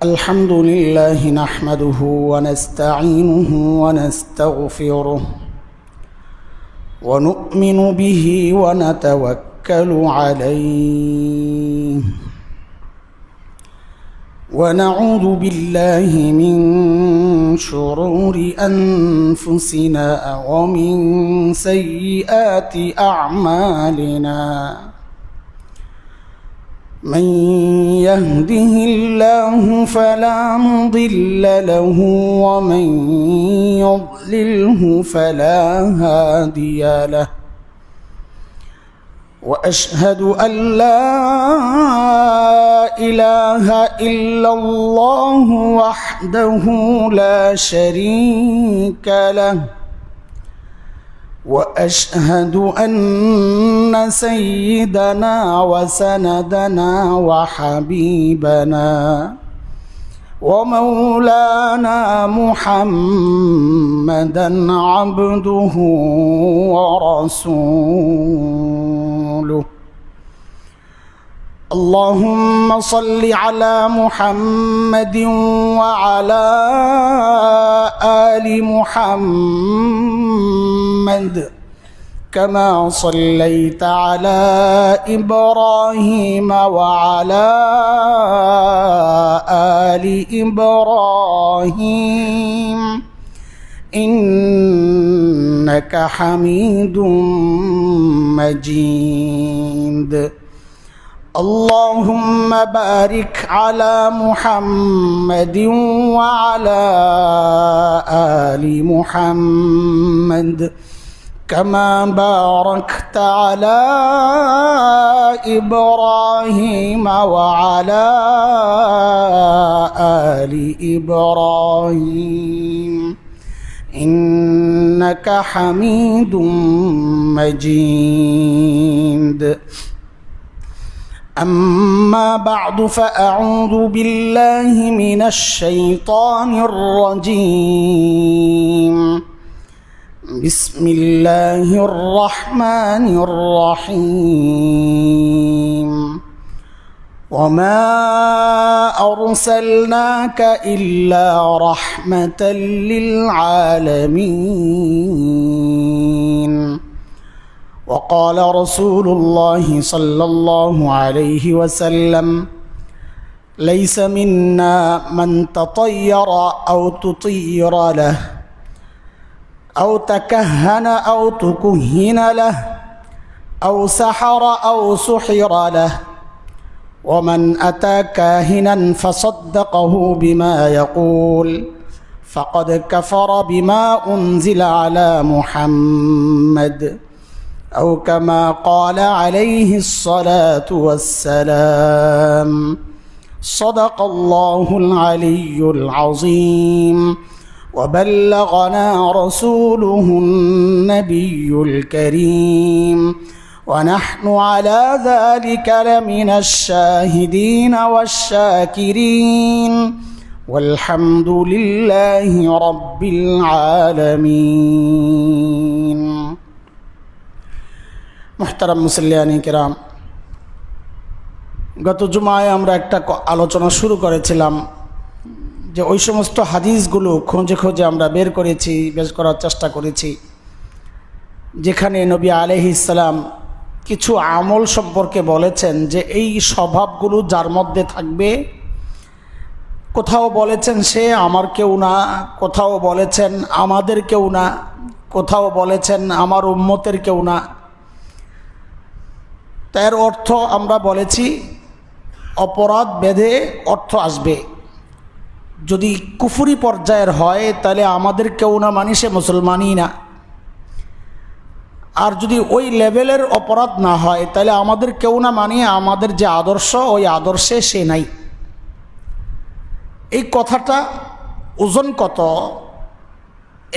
الحمد لله نحمده ونستعينه ونستغفره ونؤمن به ونتوكل عليه ونعوذ بالله من شرور أنفسنا ومن سيئات أعمالنا من يهده الله فلا مضل له ومن يضلله فلا هادي له وأشهد أن لا إله إلا الله وحده لا شريك له وأشهد أن سيدنا وسندنا وحبيبنا ومولانا محمدا عبده ورسوله اللهم صل على محمد وعلى آل محمد كما صليت على إبراهيم وعلى آل إبراهيم إنك حميد مجيد اللهم بارك على محمد وعلى آل محمد كما باركت على إبراهيم وعلى آل إبراهيم إنك حميد مجيد أما بعد فأعوذ بالله من الشيطان الرجيم بسم الله الرحمن الرحيم وما أرسلناك إلا رحمة للعالمين وقال رسول الله صلى الله عليه وسلم ليس منا من تطير أو تطير له أو تكهن أو تكهن له أو سحر أو سحر له ومن أتى كاهنا فصدقه بما يقول فقد كفر بما أنزل على محمد أو كما قال عليه الصلاة والسلام صدق الله العلي العظيم وبلغنا رسوله النبي الكريم ونحن على ذلك لمن الشاهدين والشاكرين والحمد لله رب العالمين محترم মুসল্লিয়ানি কিরাম গত জুমায় আমরা একটা আলোচনা শুরু করেছিলাম যে ওই সমস্ত হাদিসগুলো খুঁজে খুঁজে আমরা বের করার চেষ্টা করেছি যেখানে নবী আলাইহিস সালাম কিছু আমল সম্পর্কে বলেছেন যে এই স্বভাবগুলো যার মধ্যে থাকবে, কোথাও বলেছেন সে আমার কেউ না, কোথাও বলেছেন আমাদের কেউ না, কোথাও বলেছেন আমার উম্মতের কেউ না। তার অর্থ আমরা বলেছি অপরাধ বেঁধে অর্থ আসবে। যদি কুফরি পর্যায়ের হয় তাহলে আমাদের কেউ না মানে সে মুসলমানই না, আর যদি ওই লেভেলের অপরাধ না হয় তাহলে আমাদের কেউ না মানে আমাদের যে আদর্শ ওই আদর্শে সে নাই। এই কথাটা ওজন কত,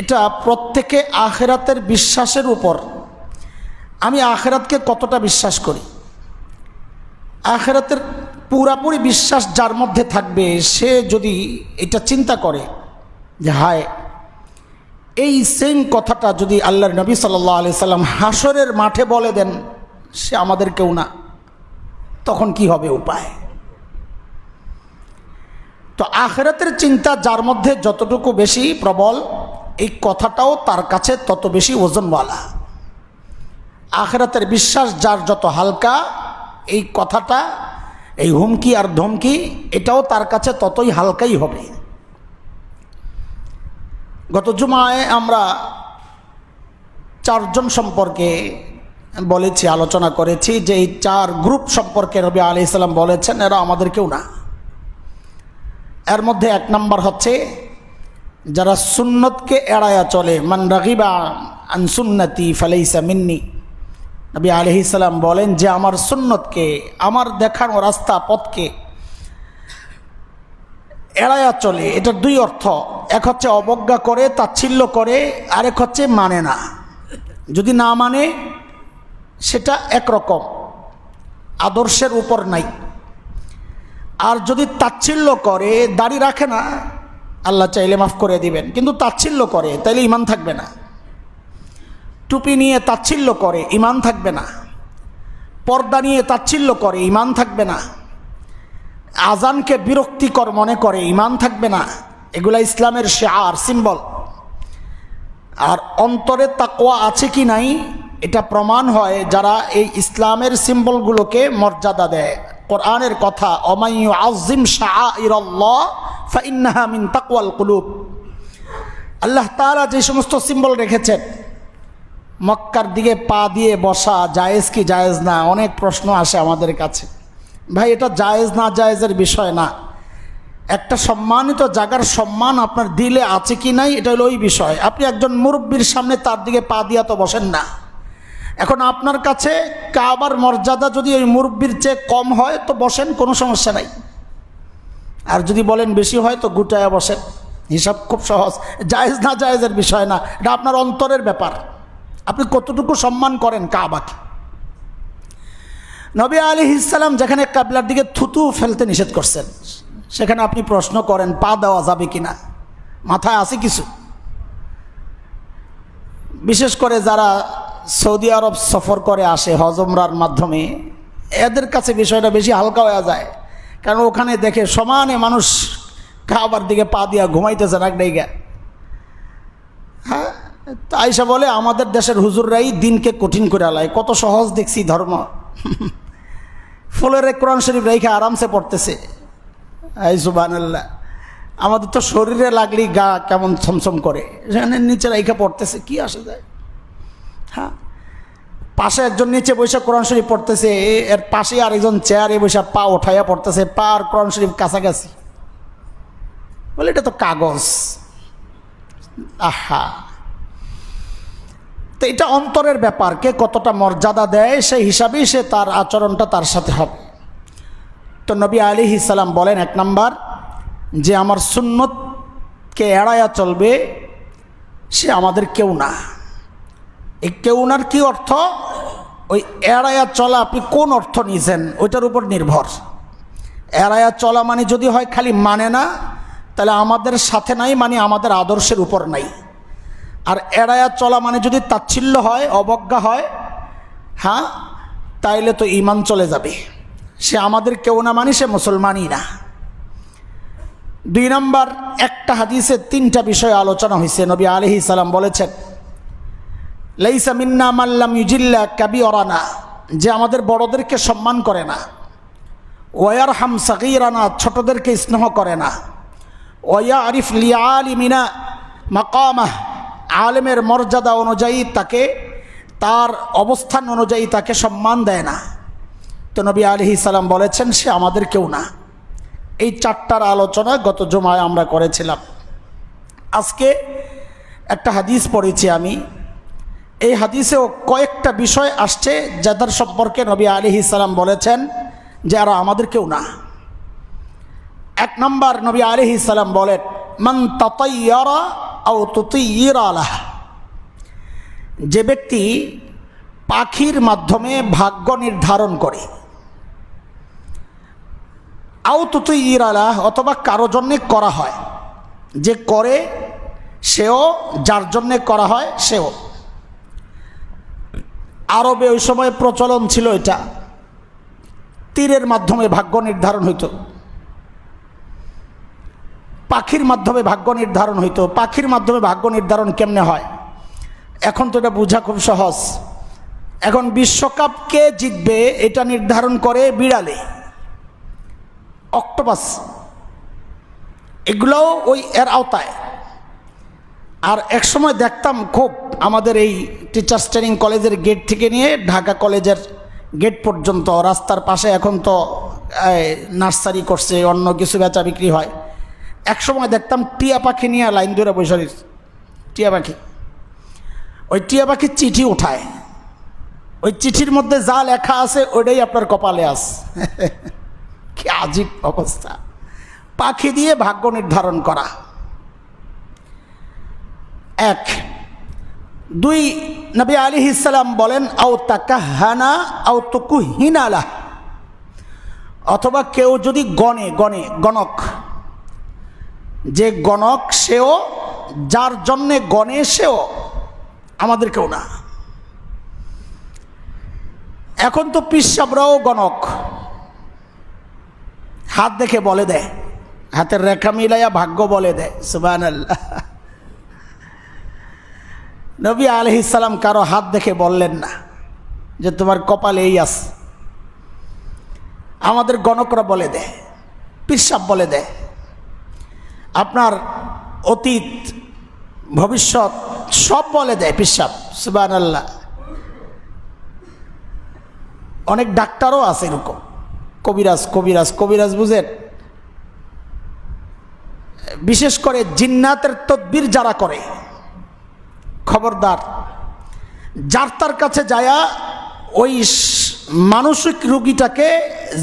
এটা প্রত্যেকে আখিরাতের বিশ্বাসের উপর। আমি আখিরাতকে কতটা বিশ্বাস করি, আখিরাতের পুরাপুরি বিশ্বাস যার মধ্যে থাকবে সে যদি এটা চিন্তা করে যে হায় এই সেম কথাটা যদি আল্লাহর নবী সাল্লাল্লাহু আলাইহি সাল্লাম হাসরের মাঠে বলে দেন সে আমাদের কেউ না, তখন কি হবে উপায়? তো আখিরাতের চিন্তা যার মধ্যে যতটুকু বেশি প্রবল, এই কথাটাও তার কাছে তত বেশি ওজনওয়ালা। আখিরাতের বিশ্বাস যার যত হালকা, এই কথাটা, এই হুমকি আর ধমকি, এটাও তার কাছে ততই হালকাই হবে। গত জুমায় আমরা চারজন সম্পর্কে বলেছি, আলোচনা করেছি যে এই চার গ্রুপ সম্পর্কে নবী আলাইহিস সালাম বলেছেন এরা আমাদের কেউ না। এর মধ্যে এক নম্বর হচ্ছে যারা সুন্নতকে এড়ায়া চলে, মান রাগিবা আন সুন্নতি ফালাইসা মিন্নি। নবী আলাইহিস সালাম বলেন যে আমার সুন্নতকে, আমার দেখানো রাস্তা পথকে এড়ায়া চলে, এটার দুই অর্থ। এক হচ্ছে অবজ্ঞা করে, তাচ্ছিল্য করে, আরেক হচ্ছে মানে না। যদি না মানে সেটা একরকম, আদর্শের উপর নাই। আর যদি তাচ্ছিল্য করে, দাড়ি রাখে না, আল্লাহ চাইলে মাফ করে দিবেন, কিন্তু তাচ্ছিল্য করে, তাইলে ঈমান থাকবে না। টুপি নিয়ে তাচ্ছিল্য করে, ঈমান থাকবে না। পর্দা নিয়ে তাচ্ছিল্য করে, ঈমান থাকবে না। আজানকে বিরক্তিকর মনে করে, ঈমান থাকবে না। এগুলা ইসলামের শিআর, সিম্বল। আর অন্তরে তাকওয়া আছে কি নাই এটা প্রমাণ হয় যারা এই ইসলামের সিম্বলগুলোকে মর্যাদা দেয়। কোরআনের কথা, ওমান ইউআযযিম শাআইরাল্লাহ ফাইন্নাহা মিন তাকওয়াল কুলুব। আল্লাহ তাআলা যে সমস্ত সিম্বল রেখেছেন, মক্কার দিকে পা দিয়ে বসা জায়েজ কি জায়েজ না, অনেক প্রশ্ন আসে আমাদের কাছে। ভাই, এটা জায়েজ না জায়েজের বিষয় না। একটা সম্মানিত জায়গার সম্মান আপনার দিলে আছে কি নাই, এটা হলো ওই বিষয়। আপনি একজন মুরব্বির সামনে তার দিকে পা দিয়া তো বসেন না। এখন আপনার কাছে কাবার মর্যাদা যদি ওই মুরব্বির চেয়ে কম হয় তো বসেন, কোনো সমস্যা নাই। আর যদি বলেন বেশি হয় তো গুটায়া বসেন, হিসাব খুব সহজ। জায়েজ না জায়েজের বিষয় না, এটা আপনার অন্তরের ব্যাপার। আপনি কতটুকু সম্মান করেন কাবাকে। নবী আলাইহিস সালাম যেখানে কিবলার দিকে থুতু ফেলতে নিষেধ করছেন, সেখানে আপনি প্রশ্ন করেন পা দেওয়া যাবে কিনা, মাথায় আছে কিছু? বিশেষ করে যারা সৌদি আরব সফর করে আসে হজ উমরার মাধ্যমে, এদের কাছে বিষয়টা বেশি হালকা হয়ে যায়। কারণ ওখানে দেখে সমানে মানুষ কাবার দিকে পা দিয়া ঘুমাইতেছে নাক ডাইগা। হ্যাঁ, আয়েশা বলে আমাদের দেশের হুজুররাই দিনকে কঠিন করে আলায়, কত সহজ দেখছি ধর্ম। ফুলের কোরআন শরীফ রেখে আরামসে পড়তেছে। এই সুবহানাল্লাহ, আমাদের তো শরীরে লাগলেই গা কেমন ছমছম করে, সেখানে নিচে রেখে পড়তেছে, কি আসে যায়। হ্যাঁ, পাশে একজন নিচে বসে কোরআন শরীফ পড়তেছে, এর পাশে আরেকজন চেয়ারে বসে পা উঠাইয়া পড়তেছে, পা আর কোরআন শরীফ কাছাকাছি। বলে এটা তো কাগজ। আহা, তো এটা অন্তরের ব্যাপার, কে কতটা মর্যাদা দেয় সেই হিসাবেই সে তার আচরণটা তার সাথে হবে। তো নবী আলাইহিস সালাম বলেন এক নাম্বার, যে আমার সুন্নতকে এড়ায়া চলবে সে আমাদের কেউ না। এই কেউ নার কি অর্থ? ওই এড়ায়া চলা আপনি কোন অর্থ নিয়েছেন ওইটার উপর নির্ভর। এড়ায়া চলা মানে যদি হয় খালি মানে না, তাহলে আমাদের সাথে নাই, মানে আমাদের আদর্শের উপর নাই। আর এড়ায়া চলা মানে যদি তাচ্ছিল্য হয়, অবজ্ঞা হয়, হ্যাঁ, তাইলে তো ঈমান চলে যাবে। সে আমাদের কেউ না, মানে সে মুসলমানই না। দুই নম্বর, একটা হাদিসে তিনটা বিষয় আলোচনা হয়েছে। নবী আলাইহিস সালাম বলেছেন, লাইসা মিন্না মান লাম ইউজিল্লা কাবীরানা, যে আমাদের বড়দেরকে সম্মান করে না, ওয়ারহাম সাগীরানা, ছোটদেরকে স্নেহ করে না, ওয়ারিফ লিআলিমিনা মাকামাহ, আলেমের মর্যাদা অনুযায়ী তাকে, তার অবস্থান অনুযায়ী তাকে সম্মান দেয় না। তো নবী আলাইহিস সালাম বলেছেন সে আমাদের কেউ না। এই চারটার আলোচনা গত জুমায় আমরা করেছিলাম। আজকে একটা হাদিস পড়েছি আমি। এই হাদিসেও কয়েকটা বিষয় আসছে যাদের সম্পর্কে নবী আলাইহিস সালাম বলেছেন যে এরা আমাদের কেউ না। এক নম্বর, নবী আলাইহিস সালাম বলেন, মান তাতায়্যারা আও তুতিয়্যিরা লাহ, যে ব্যক্তি পাখির মাধ্যমে ভাগ্য নির্ধারণ করে, আও তুতিয়্যিরা লাহ, অথবা কারো জন্যে করা হয়, যে করে সেও, যার জন্যে করা হয় সেও। আরবে ওই সময় প্রচলন ছিল এটা, তীরের মাধ্যমে ভাগ্য নির্ধারণ হইত। পাখির মাধ্যমে ভাগ্য নির্ধারণ হইতো। পাখির মাধ্যমে ভাগ্য নির্ধারণ কেমনে হয়? এখন তো এটা বোঝা খুব সহজ। এখন বিশ্বকাপ কে জিতবে এটা নির্ধারণ করে বিড়ালে, অক্টোপাস, এগুলোও ওই এর আওতায়। আর এক সময় দেখতাম খুব, আমাদের এই টিচার্স ট্রেনিং কলেজের গেট থেকে নিয়ে ঢাকা কলেজের গেট পর্যন্ত রাস্তার পাশে এখন তো নার্সারি করছে, অন্য কিছু বেচা বিক্রি হয়। এক সময় দেখতাম টিয়া পাখি নিয়ে লাইন ধরে বসে রয়েছে। টিয়া পাখি, ওই টিয়া পাখির চিঠি উঠায়, ওই চিঠির মধ্যে যা লেখা আছে ওইটাই আপনার কপালে আছে। কি আজীব অবস্থা! পাখি দিয়ে ভাগ্য নির্ধারণ করা। এক। দুই, নবী আলাইহিস সালাম বলেন আও তাকাহানা আও তুকুহিনালা, অথবা কেউ যদি গণক, যে গণক সেও, যার জন্যে গণে সেও, আমাদের কেউ না। এখন তো পিসাবরাও গণক, হাত দেখে বলে দেয়, হাতের রেখা মিলাইয়া ভাগ্য বলে দেয়। সুবহানাল্লাহ। নবী আলাইহিস সালাম কারো হাত দেখে বললেন না যে তোমার কপালে এই আছে। আমাদের গণকরা বলে দেয়, পিসাব বলে দেয়, আপনার অতীত ভবিষ্যৎ সব বলে দেয় পিসাব। সুবহানাল্লাহ। অনেক ডাক্তারও আছে এরকম, কবিরাজ বুঝেন? বিশেষ করে জিন্নাতের তদবির যারা করে, খবরদার, যার তার কাছে যায়া ওই মানসিক রোগীটাকে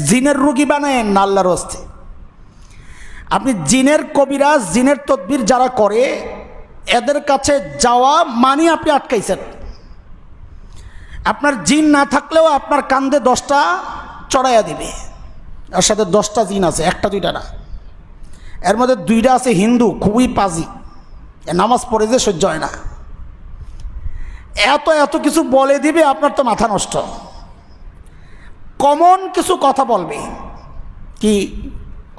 জিনের রোগী বানায় না, আল্লাহর হস্তে। আপনি জিনের কবিরাজ, জিনের তদবির যারা করে, এদের কাছে যাওয়া মানে আপনি আটকাইছেন। আপনার জিন না থাকলেও আপনার কান্দে 10টা চড়াইয়া দিবে। এর সাথে 10টা জিন আছে, একটা দুইটা না। এর মধ্যে 2টা আছে হিন্দু, খুবই পাজি, নামাজ পড়ে যে সহ্য হয় না। এত কিছু বলে দিবে, আপনার তো মাথা নষ্ট। কমন কিছু কথা বলবে, কি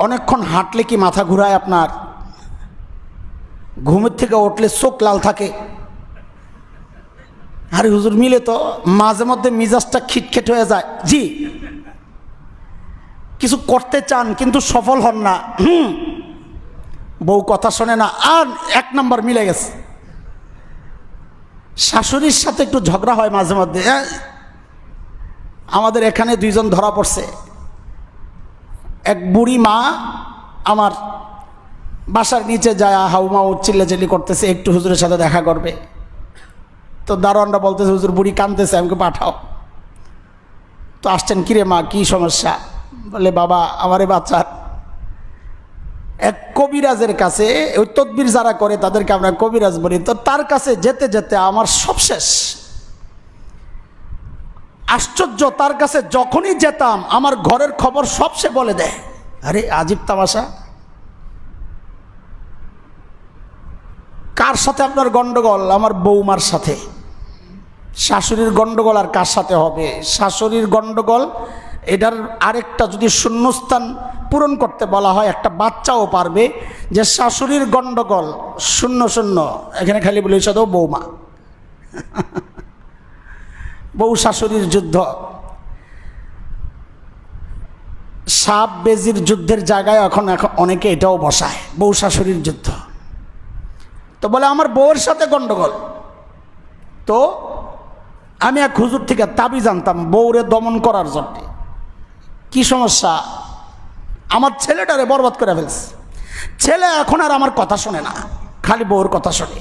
অনেকক্ষণ হাঁটলে কি মাথা ঘুরায় আপনার, ঘুমের থেকে উঠলে চোখ লাল থাকে। আরে হুজুর, মিলে তো মাঝে মধ্যে মিজাজটা খিটখিট হয়ে যায়। জি, কিছু করতে চান কিন্তু সফল হন না। বউ কথা শোনে না, আর 1 নাম্বার মিলে গেছে। শাশুড়ির সাথে একটু ঝগড়া হয় মাঝে মধ্যে। আমাদের এখানে 2 জন ধরা পড়ছে। এক বুড়ি মা আমার বাসার নিচে যায় হাউমাউ চিল্লাচিল্লি করতেছে, একটু হুজুরের সাথে দেখা করবে। তো দারোয়ানরা বলতেছে হুজুর বুড়ি কাঁদতেছে, আমাকে পাঠাও। তো আসছেন, কিরে মা কি সমস্যা? বলে বাবা আমারে বাচ্চার এক কবিরাজের কাছে, ওই তদবির যারা করে তাদেরকে আমরা কবিরাজ বলি, তো তার কাছে যেতে যেতে আমার সব শেষ। আশ্চর্য, তার কাছে যখনই যেতাম আমার ঘরের খবর সব সে বলে দেয়। আরে আজীব তামাশা! কার সাথে আপনার গন্ডগোল? আমার বৌমার সাথে। শাশুড়ির গন্ডগোল আর কার সাথে হবে? শাশুড়ির গন্ডগোল, এটার আরেকটা যদি শূন্যস্থান পূরণ করতে বলা হয়, একটা বাচ্চাও পারবে যে শাশুড়ির গন্ডগোল 0 এখানে খালি বলে সাথে বৌমা। বউ শাশুড়ির যুদ্ধ, সাপ বেজির যুদ্ধের জায়গায় এখন অনেকে এটাও বসায়, বউ শাশুড়ির যুদ্ধ। তো বলে আমার বউয়ের সাথে গন্ডগোল। তো আমি এক হুজুর থেকে তাবিজ আনতাম বউরে দমন করার জন্য। কি সমস্যা? আমার ছেলেটারে বরবাদ করে ফেলছে। ছেলে এখন আর আমার কথা শোনে না, খালি বউর কথা শোনে।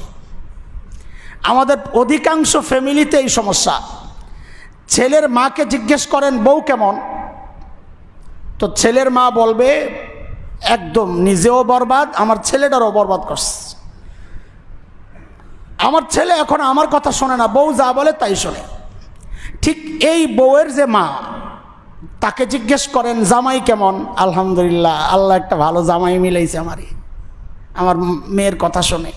আমাদের অধিকাংশ ফ্যামিলিতে এই সমস্যা। ছেলের মাকে জিজ্ঞেস করেন বউ কেমন, তো ছেলের মা বলবে একদম নিজেও বরবাদ, আমার ছেলেটারও বরবাদ করছে। আমার ছেলে এখন আমার কথা শোনে না, বউ যা বলে তাই শোনে। ঠিক এই বউয়ের যে মা, তাকে জিজ্ঞেস করেন জামাই কেমন, আলহামদুলিল্লাহ আল্লাহ একটা ভালো জামাই মিলাইছে আমার মেয়ের কথা শোনে।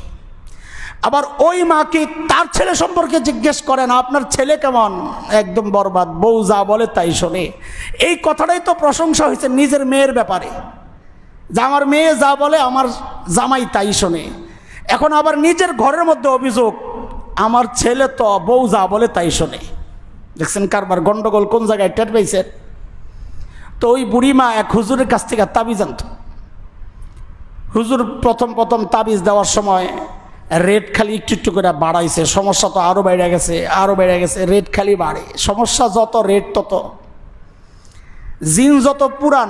আবার ওই মাকে তার ছেলে সম্পর্কে জিজ্ঞেস করেন আপনার ছেলে কেমন, একদম বরবাদ, বউ যা বলে তাই শোনে। এই কথাটাই তো প্রশংসা হয়েছে নিজের মেয়ের ব্যাপারে। যে আমার মেয়ে যা বলে আমার জামাই তাই শোনে। এখন আবার নিজের ঘরের মধ্যে অভিযোগ, আমার ছেলে তো বউ যা বলে তাই শোনে। দেখছেন কারবার গন্ডগোল কোন জায়গায় টের পাইছেন? তো ওই বুড়িমা এক হুজুরের কাছ থেকে তাবিজ আনত। হুজুর প্রথম প্রথম তাবিজ দেওয়ার সময় রেট খালি একটু একটু করে বাড়াইছে, সমস্যা তো আরও বেড়ে গেছে, আরও বেড়ে গেছে, রেট খালি বাড়ে, সমস্যা যত রেট তত। জিন যত পুরান,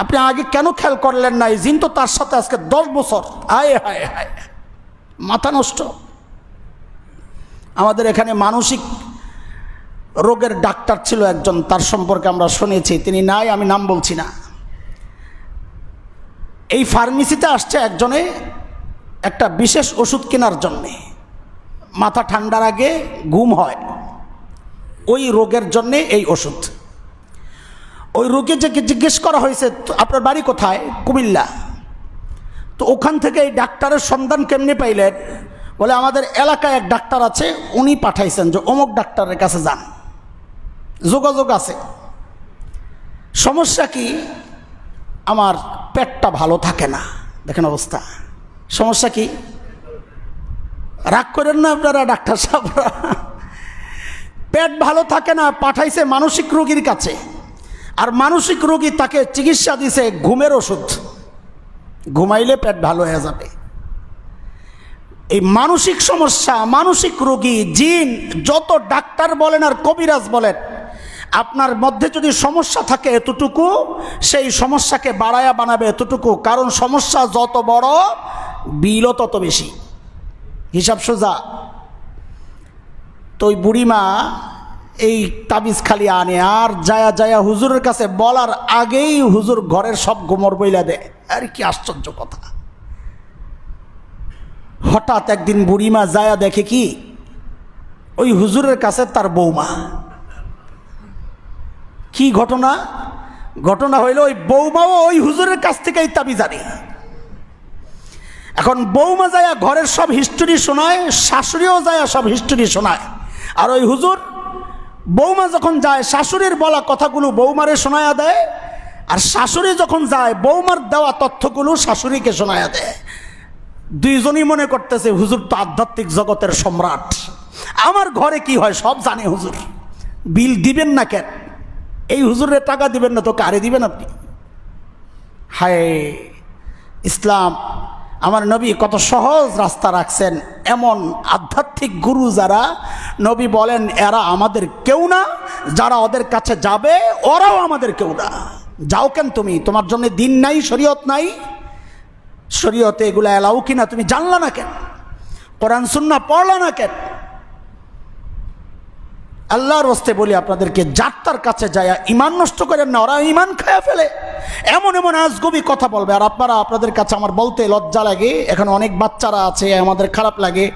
আপনি আগে কেন খেয়াল করলেন না? এই জিন তো তার সাথে আজকে 10 বছর। হায় হায় হায়, মাথা নষ্ট। আমাদের এখানে মানসিক রোগের ডাক্তার ছিল একজন, তার সম্পর্কে আমরা শুনেছি, তিনি নাই, আমি নাম বলছি না। এই ফার্মেসিতে আসছে একজনে একটা বিশেষ ওষুধ কেনার জন্যে, মাথা ঠান্ডার আগে ঘুম হয়, ওই রোগের জন্যে এই ওষুধ। ওই রোগী যে জিজ্ঞেস করা হয়েছে আপনার বাড়ি কোথায়? কুমিল্লা। তো ওখান থেকে এই ডাক্তারের সন্ধান কেমনে পাইলেন? বলে আমাদের এলাকায় এক ডাক্তার আছে, উনি পাঠাইছেন যে অমুক ডাক্তারের কাছে যান, যোগাযোগ আছে। সমস্যা কি? আমার পেটটা ভালো থাকে না। দেখেন অবস্থা, সমস্যা কি? রাগ করেন না আপনারা ডাক্তার সাহেবরা, পেট ভালো থাকে না, পাঠাইছে মানসিক রোগীর কাছে। আর মানসিক রোগী তাকে চিকিৎসা দিছে ঘুমের ওষুধ, ঘুমাইলে পেট ভালো হয়ে যাবে। এই মানসিক সমস্যা, মানসিক রোগী, জিন, যত ডাক্তার বলেন আর কবিরাজ বলেন, আপনার মধ্যে যদি সমস্যা থাকে এতটুকু, সেই সমস্যাকে বাড়ায়া বানাবে এতটুকু। কারণ সমস্যা যত বড়, বিলও তত বেশি। হিসাব সোজা। তো ওই বুড়িমা এই তাবিজ খালি আনে, আর যায়া যায়া হুজুরের কাছে বলার আগেই হুজুর ঘরের সব গোমর বইলা দেয়। আর কি আশ্চর্য কথা! হঠাৎ একদিন বুড়িমা যায়া দেখে কি, ওই হুজুরের কাছে তার বৌমা। কি ঘটনা? ঘটনা হইল ওই বৌমাও ওই হুজুরের কাছ থেকেই তাবিজ আনে। এখন বৌমা যায়া ঘরের সব হিস্টোরি শোনায়, শাশুড়িও যায়া সব হিস্টোরি শোনায়। আর ওই হুজুর বৌমা যখন যায়, শাশুড়ির বলা কথাগুলো বৌমারে শোনায়া দেয়, আর শাশুড়ি যখন যায় বৌমার দেওয়া তথ্যগুলো শাশুড়িকে শোনায়া দেয়। দুইজনই মনে করতেছে হুজুর তো আধ্যাত্মিক জগতের সম্রাট, আমার ঘরে কি হয় সব জানে হুজুর। বিল দিবেন না কেন? এই হুজুরের টাকা দিবেন না তো কারে দিবেন আপনি? হায় ইসলাম, আমার নবী কত সহজ রাস্তা রাখছেন। এমন আধ্যাত্মিক গুরু যারা, নবী বলেন এরা আমাদের কেউ না, যারা ওদের কাছে যাবে ওরাও আমাদের কেউ না। যাও কেন তুমি? তোমার জন্য দিন নাই, শরীয়ত নাই? শরীয়তে এগুলো এলাও কিনা তুমি জানলা না কেন? কোরআন সুন্নাহ পড়লা না কেন? আল্লাহর রাস্তায় বলি আপনাদেরকে, যাত্রার কাছে যায় ইমান নষ্ট করেন না, ওরা ইমান খায়া ফেলে। এমন এমন আজগবি কথা বলবে, আর আপনারা, আপনাদের কাছে আমার বলতে লজ্জা লাগে। এখন অনেক বাচ্চারা আছে, আমাদের খারাপ লাগে,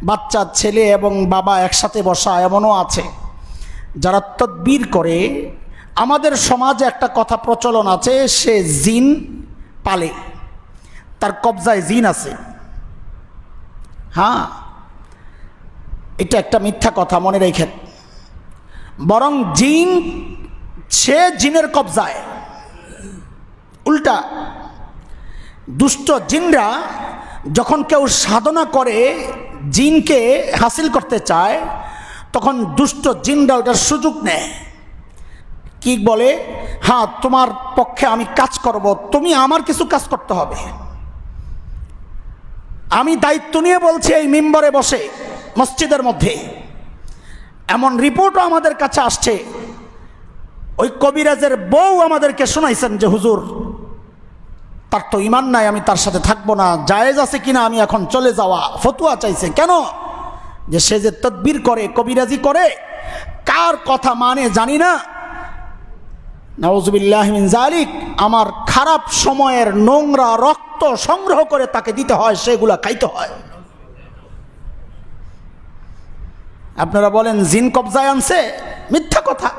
বাচ্চা ছেলে এবং বাবা একসাথে বসা এমনও আছে যারা তদবির করে। আমাদের সমাজে একটা কথা প্রচলন আছে, সে জিন পালে, তার কবজায় জিন আছে। হ্যাঁ, এটা একটা মিথ্যা কথা, মনে রেখেন। বরং জিন, সে জিনের কবজায়। উল্টা দুষ্ট জিনরা যখন কেউ সাধনা করে, জিনকে হাসিল করতে চায়, তখন দুষ্ট জিনরা ওটার সুযোগ নেয়। কি বলে? হ্যাঁ, তোমার পক্ষে আমি কাজ করব, তুমি আমার কিছু কাজ করতে হবে। আমি দায়িত্ব নিয়ে বলছি এই মিম্বরে বসে মসজিদের মধ্যে। এমন রিপোর্টও আমাদের কাছে আসছে, ওই কবিরাজের বউ আমাদেরকে শোনাইছেন যে হুজুর তার তো ইমান নাই, আমি তার সাথে থাকবো না, জায়েজ আছে কিনা আমি এখন চলে যাওয়া। ফতুয়া চাইছে। কেন? যে সে যে তদবির করে, কবিরাজি করে, কার কথা মানে জানি না। নাউজুবিল্লাহি মিন যালিক। আমার খারাপ সময়ের নোংরা রক্ত সংগ্রহ করে তাকে দিতে হয়, সেগুলা খাইতে হয়। আপনারা বলেন জিন কবজায় আনছে, মিথ্যা কথা।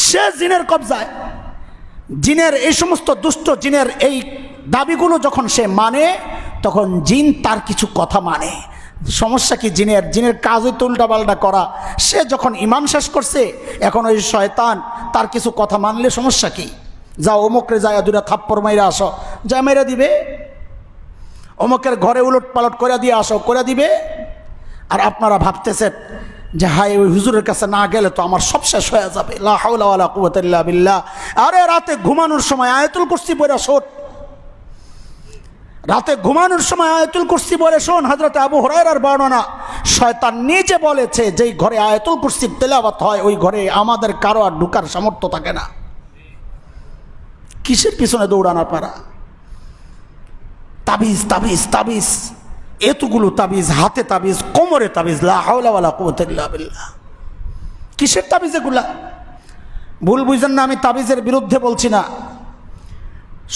সে জিনের কবজায়। জিনের এই সমস্ত দুষ্ট জিনের এই দাবিগুলো যখন সে মানে, তখন জিন তার কিছু কথা মানে। সমস্যা কি? জিনের কাজই তো উল্টাপাল্টা করা। সে যখন ইমান শেষ করছে, এখন ওই শয়তান তার কিছু কথা মানলে সমস্যা কি? যাও অমুকরে যায় দুটা থাপ্পড় মাইরা আসো, যা মাইরা দিবে। অমুকের ঘরে উলট পালট করে দিয়ে আসো, করে দিবে। আর আপনারা ভাবতেছেন যে হাই ওই হুজুরের কাছে না গেলে তো আমার সব শেষ হয়ে যাবে, লা হাওলা ওয়ালা কুওয়াতা ইল্লা বিল্লাহ। আরে রাতে ঘুমানোর সময় আয়াতুল কুরসি পড়ে শোন, রাতে ঘুমানোর সময় আয়াতুল কুরসি পড়ে শোন। হযরত আবু হুরায়রার বর্ণনা, শয়তান নিজে বলেছে যেই ঘরে আয়াতুল কুরসির তেলাওয়াত হয় ওই ঘরে আমাদের কারো আর ঢোকার সামর্থ্য থাকে না। কিসের পিছনে দৌড়ান আপনারা? তাবিজ তাবিজ তাবিজ, এতগুলো তাবিজ, হাতে তাবিজ, কোমরে তাবিজ, লা হাওলা ওয়ালা কুওয়াতা ইল্লা বিল্লাহ। কিসের তাবিজ এগুলা? ভুল বুঝেন না, আমি তাবিজের বিরুদ্ধে বলছি না।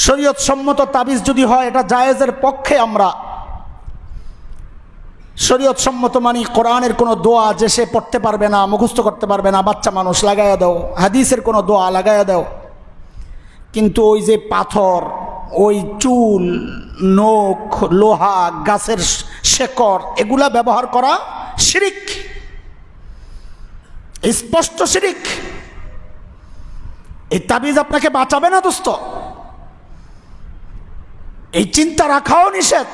শরীয়ত সম্মত তাবিজ যদি হয় এটা জায়েজের পক্ষে। আমরা শরীয়ত সম্মত মানি কোরআনের কোনো দোয়া যে সে পড়তে পারবে না, মুখস্থ করতে পারবে না, বাচ্চা মানুষ লাগাইয়া দাও। হাদিসের কোনো দোয়া লাগাইয়া দাও। কিন্তু ওই যে পাথর, ওই চুল, নখ, লোহা, গাছের শেকড়, এগুলা ব্যবহার করা শিরিক, স্পষ্ট শিরিক। এই তাবিজ আপনাকে বাঁচাবে না দোস্ত, এই চিন্তা রাখাও নিষেধ।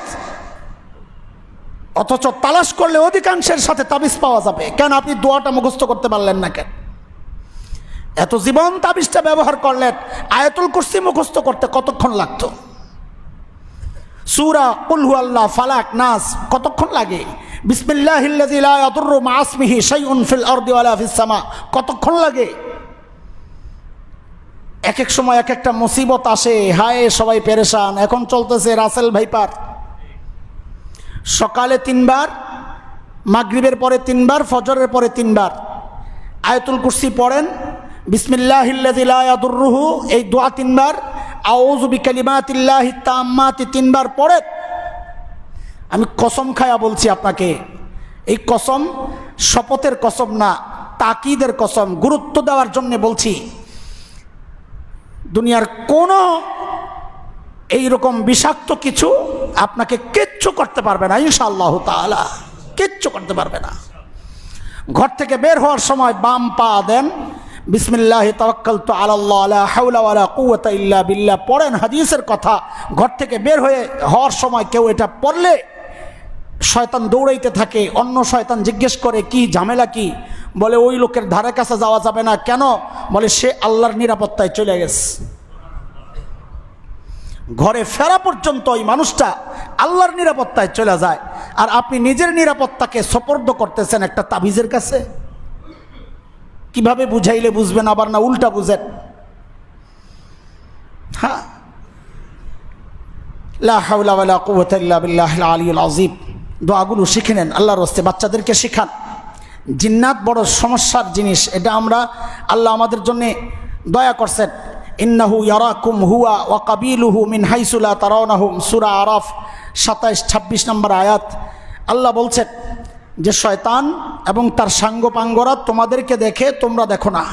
অথচ তালাশ করলে অধিকাংশের সাথে তাবিজ পাওয়া যাবে। কেন আপনি দোয়াটা মুখস্থ করতে পারলেন না কেন? এত জীবন তাবিজটা ব্যবহার করলেন, আয়াতুল কুরসি মুখস্থ করতে কতক্ষণ লাগতো? সূরা কুল হুয়াল্লাহ, ফালাক, নাস কতক্ষণ লাগে? বিসমিল্লাহিল্লাযী লা ইয়াদুররু মা ইসমিহি শাইউন ফিল আরদি ওয়ালা ফিস সামা কতক্ষণ লাগে? এক এক সময় এক একটা মুসিবত আসে, হায় সবাই পেরেশান। এখন চলতেছে রাসেল ভাইপার, সকালে 3 বার, মাগরিবের পরে 3 বার, ফজরের পরে 3 বার আয়াতুল কুরসি পড়েন। বিসমিল্লাহিল্লাযী লা ইয়াদুররুহু এই দোয়া 3 বার, আউযু বিকালিমাতিল্লাহি তাম্মাতি 3 বার পড়েন। আমি কসম খায়া বলছি আপনাকে, এই কসম শপথের কসম না, তাকিদের কসম, গুরুত্ব দেওয়ার জন্য বলছি। দুনিয়ার কোনো এইরকম বিষাক্ত কিছু আপনাকে কিচ্ছু করতে পারবে না ইনশাআল্লাহ তাআলা, কিচ্ছু করতে পারবে না। ঘর থেকে বের হওয়ার সময় বাম পা দেন, বিসমিল্লাহি তাওয়াক্কালতু আলাল্লাহ লা হাওলা ওয়ালা কুওয়াতা ইল্লা বিল্লাহ পড়েন। হাদিসের কথা, ঘর থেকে বের হওয়ার সময় কেউ এটা পড়লে শয়তান দৌড়াইতে থাকে। অন্য শয়তান জিজ্ঞেস করে কি ঝামেলা কি? বলে ওই লোকের ধারে কাছে যাওয়া যাবে না। কেন? বলে সে আল্লাহর নিরাপত্তায় চলে গেছে। ঘরে ফেরা পর্যন্ত ওই মানুষটা আল্লাহর নিরাপত্তায় চলে যায়, আর আপনি নিজের নিরাপত্তাকে সোপর্দ করতেছেন একটা তাবিজের কাছে। কিভাবে বুঝাইলে বুঝবেন, আবার না উল্টা বুঝেন। হ্যাঁ, লা হাওলা ওয়ালা কুওয়াতা ইল্লা বিল্লাহিল আলিয়্যিল আযীম। দোয়াগুলো শিখে নেন, আল্লাহর রাস্তায় বাচ্চাদেরকে শিখান। জিন্নাত বড় সমস্যার জিনিস, এটা আমরা, আল্লাহ আমাদের জন্য দয়া করছেন। ইন্নাহু ইয়ারাকুম হুয়া ওয়া কাবিলুহু মিন হাইসু লা তারাউনাহুম, সূরা আরাফ 27-26 নম্বর আয়াত। আল্লাহ বলছেন যে শয়তান এবং তার সাঙ্গপাঙ্গরা তোমাদেরকে দেখে, তোমরা দেখো না।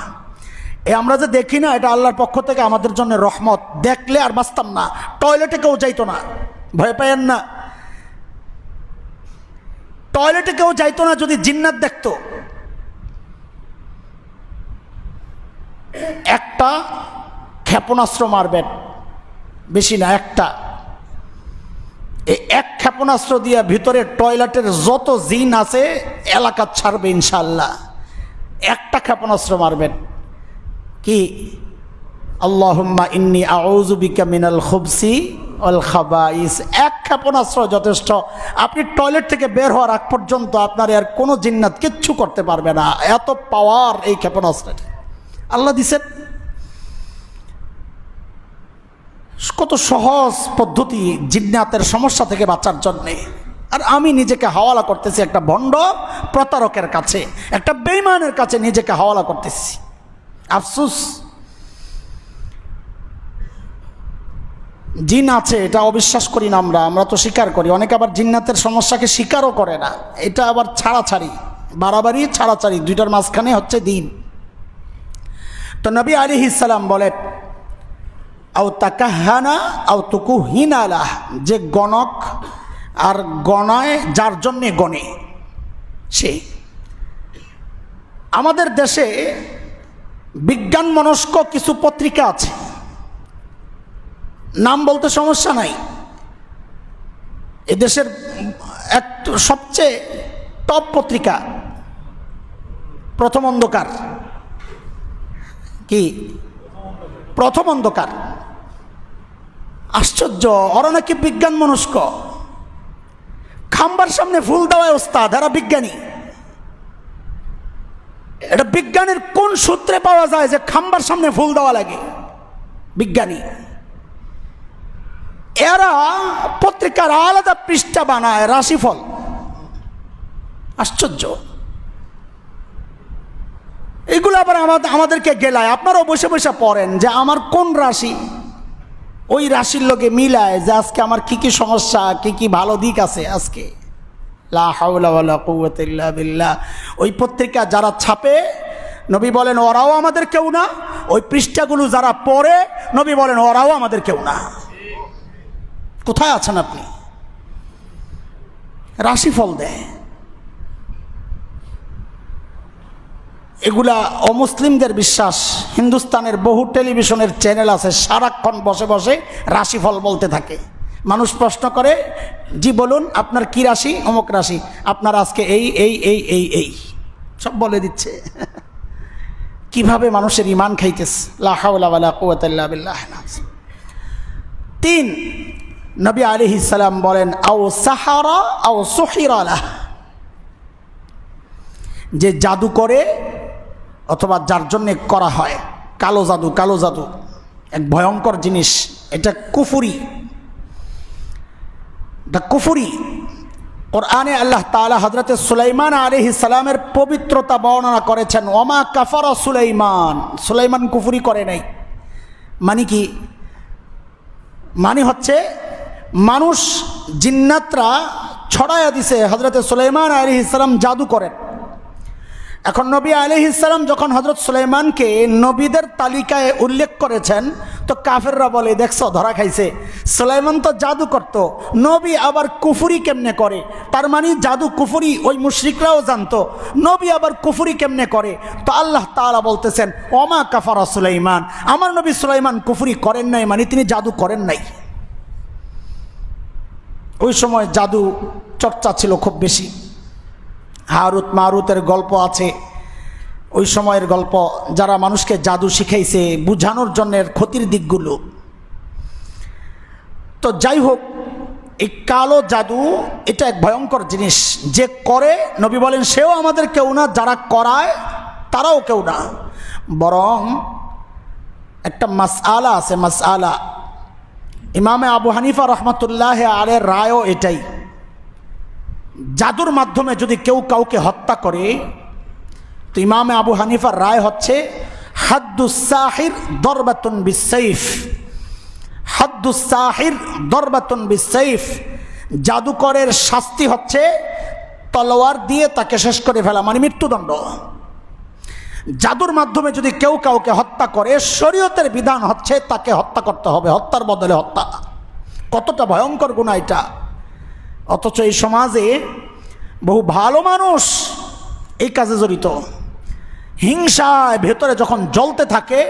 আমরা যে দেখি না, এটা আল্লাহর পক্ষ থেকে আমাদের জন্য রহমত। দেখলে আর বাঁচতাম না, টয়লেটে কেউ যাইতো না, ভয় পাইয়েন না। টয়লেটে কেউ যাইতো না যদি জিন্নাত দেখতো। একটা ক্ষেপণাস্ত্র মারবেন, বেশি না, একটা। এই এক ক্ষেপণাস্ত্র দিয়ে ভিতরে টয়লেটের যত জিন আছে এলাকা ছাড়বে ইনশাআল্লাহ। একটা ক্ষেপণাস্ত্র মারবেন। কি? আল্লাহুম্মা ইন্নী আউযু বিকা মিনাল খুবসি ওয়াল খাবাইস। এক ক্ষেপণাস্ত্র যথেষ্ট। আপনি টয়লেট থেকে বের হওয়ার আগ পর্যন্ত আপনার আর কোনো জিন্নাত কিচ্ছু করতে পারবে না। এত পাওয়ার এই ক্ষেপণাস্ত্রের আল্লাহ দিছেন। কত সহজ পদ্ধতি জিন্নাতের সমস্যা থেকে বাঁচার জন্যে। আর আমি নিজেকে হাওয়ালা করতেছি একটা ভণ্ড প্রতারকের কাছে, একটা বেঈমানের কাছে নিজেকে হাওয়ালা করতেছি। আফসোস, জিন আছে এটা অবিশ্বাস করি না আমরা তো স্বীকার করি। অনেকে আবার জিন্নাতের সমস্যাকে স্বীকারও করে না। এটা আবার ছাড়াছাড়ি, বাড়াবাড়ি, ছাড়াছাড়ি, দুইটার মাঝখানে হচ্ছে দিন। তো নবী আলাইহিস সালাম বলেন, আও তাকাহানা আও তুকুহিনা লাহ, যে গণক আর গণায় যার জন্যে গণে সে। আমাদের দেশে বিজ্ঞান মনস্ক কিছু পত্রিকা আছে, নাম বলতে সমস্যা নাই, এদেশের এক সবচেয়ে টপ পত্রিকা প্রথম অন্ধকার, কি প্রথম অন্ধকার। আশ্চর্য, ওরা নাকি বিজ্ঞান মনস্ক, খাম্বার সামনে ফুল দেওয়ায় ওস্তাদ, এরা বিজ্ঞানী। এটা বিজ্ঞানের কোন সূত্রে পাওয়া যায় যে খাম্বার সামনে ফুল দেওয়া লাগে? বিজ্ঞানী। এরা পত্রিকার আলাদা পৃষ্ঠা বানায় রাশিফল। আশ্চর্য, এগুলো আবার আমাদেরকে গেলায়। আপনারাও বসে বসে পড়েন যে আমার কোন রাশি, ওই রাশির লোকে মিলায় যে আজকে আমার কি কি সমস্যা, কি কি ভালো দিক আছে আজকে। লা হাওলা ওয়ালা কুওয়াতা ইল্লা বিল্লাহ। ওই পত্রিকা যারা ছাপে, নবী বলেন ওরাও আমাদের কেউ না। ওই পৃষ্ঠাগুলো যারা পড়ে, নবী বলেন ওরাও আমাদের কেউ না। কোথায় আছেন আপনি? রাশিফল দেয় এগুলা অমুসলিমদের বিশ্বাস। হিন্দুস্তানের বহু টেলিভিশনের চ্যানেল আছে, সারাক্ষণ বসে বসে রাশিফল বলতে থাকে। মানুষ প্রশ্ন করে, জি বলুন আপনার কি রাশি? অমুক রাশি। আপনার আজকে এই এই এই এই এই সব বলে দিচ্ছে। কিভাবে মানুষের ইমান খাইতেছে। লা হাওলা ওয়ালা কুওয়াতা ইল্লা বিল্লাহ। 3, নবী আলাইহিস সালাম বলেন আও সাহারা আও সুহিরা লাহ, যে জাদু করে অথবা যার জন্য করা হয় কালো জাদু। কালো জাদু এক ভয়ঙ্কর জিনিস, এটা কুফরি, এটা কুফরি। কোরআনে আল্লাহ তাআলা হযরতে সুলাইমান আলাইহিস সালামের পবিত্রতা বর্ণনা করেছেন, ওমা কাফারা সুলাইমান, সুলাইমান কুফরি করে নাই। মানে কি? মানে হচ্ছে মানুষ জিন্নাতরা ছড়ায়া দিছে হযরতে সুলাইমান আলাইহিস সালাম জাদু করেন। এখন নবী আলাইহিস সালাম যখন হযরত সুলাইমানকে নবীদের তালিকায় উল্লেখ করেছেন, তো কাফেররা বলে দেখছো ধরা খাইছে, সুলাইমান তো জাদু করত, নবী আবার কুফরি কেমনে করে? তার মানে জাদু কুফরি ওই মুশরিকরাও জানতো, নবী আবার কুফরি কেমনে করে? তো আল্লাহ তাআলা বলতেছেন ওমা কাফারা সুলাইমান, আমার নবী সুলাইমান কুফরি করেন নাই, মানে তিনি জাদু করেন নাই। ওই সময় জাদু চর্চা ছিল খুব বেশি। হারুত মারুতের গল্প আছে, ওই সময়ের গল্প, যারা মানুষকে জাদু শিখাইছে বুঝানোর জন্য ক্ষতির দিকগুলো। তো যাই হোক, এই কালো জাদু এটা এক ভয়ঙ্কর জিনিস। যে করে, নবী বলেন সেও আমাদের কেউ না, যারা করায় তারাও কেউ না। বরং একটা মাসআলা আছে, মাসআলা ইমামে আবু হানিফা রহমতুল্লাহ আলাইহির রায়ও এটাই, জাদুর মাধ্যমে যদি কেউ কাউকে হত্যা করে, তো ইমামে আবু হানিফার রায় হচ্ছে হাদ্দুস সাহির দরবাতুন বিসাইফ। হাদ্দুস সাহির দরবাতুন বিসাইফ, জাদুকরের শাস্তি হচ্ছে তলোয়ার দিয়ে তাকে শেষ করে ফেলা, মানে মৃত্যুদণ্ড। জাদুর মাধ্যমে যদি কেউ কাউকে হত্যা করে, শরীয়তের বিধান হচ্ছে তাকে হত্যা করতে হবে, হত্যার বদলে হত্যা। কতটা ভয়ঙ্কর গুনাহ এটা! অথচ এই সমাজে বহু ভালো মানুষ এই কাজে জড়িত। হিংসায় ভেতরে যখন জ্বলতে থাকে,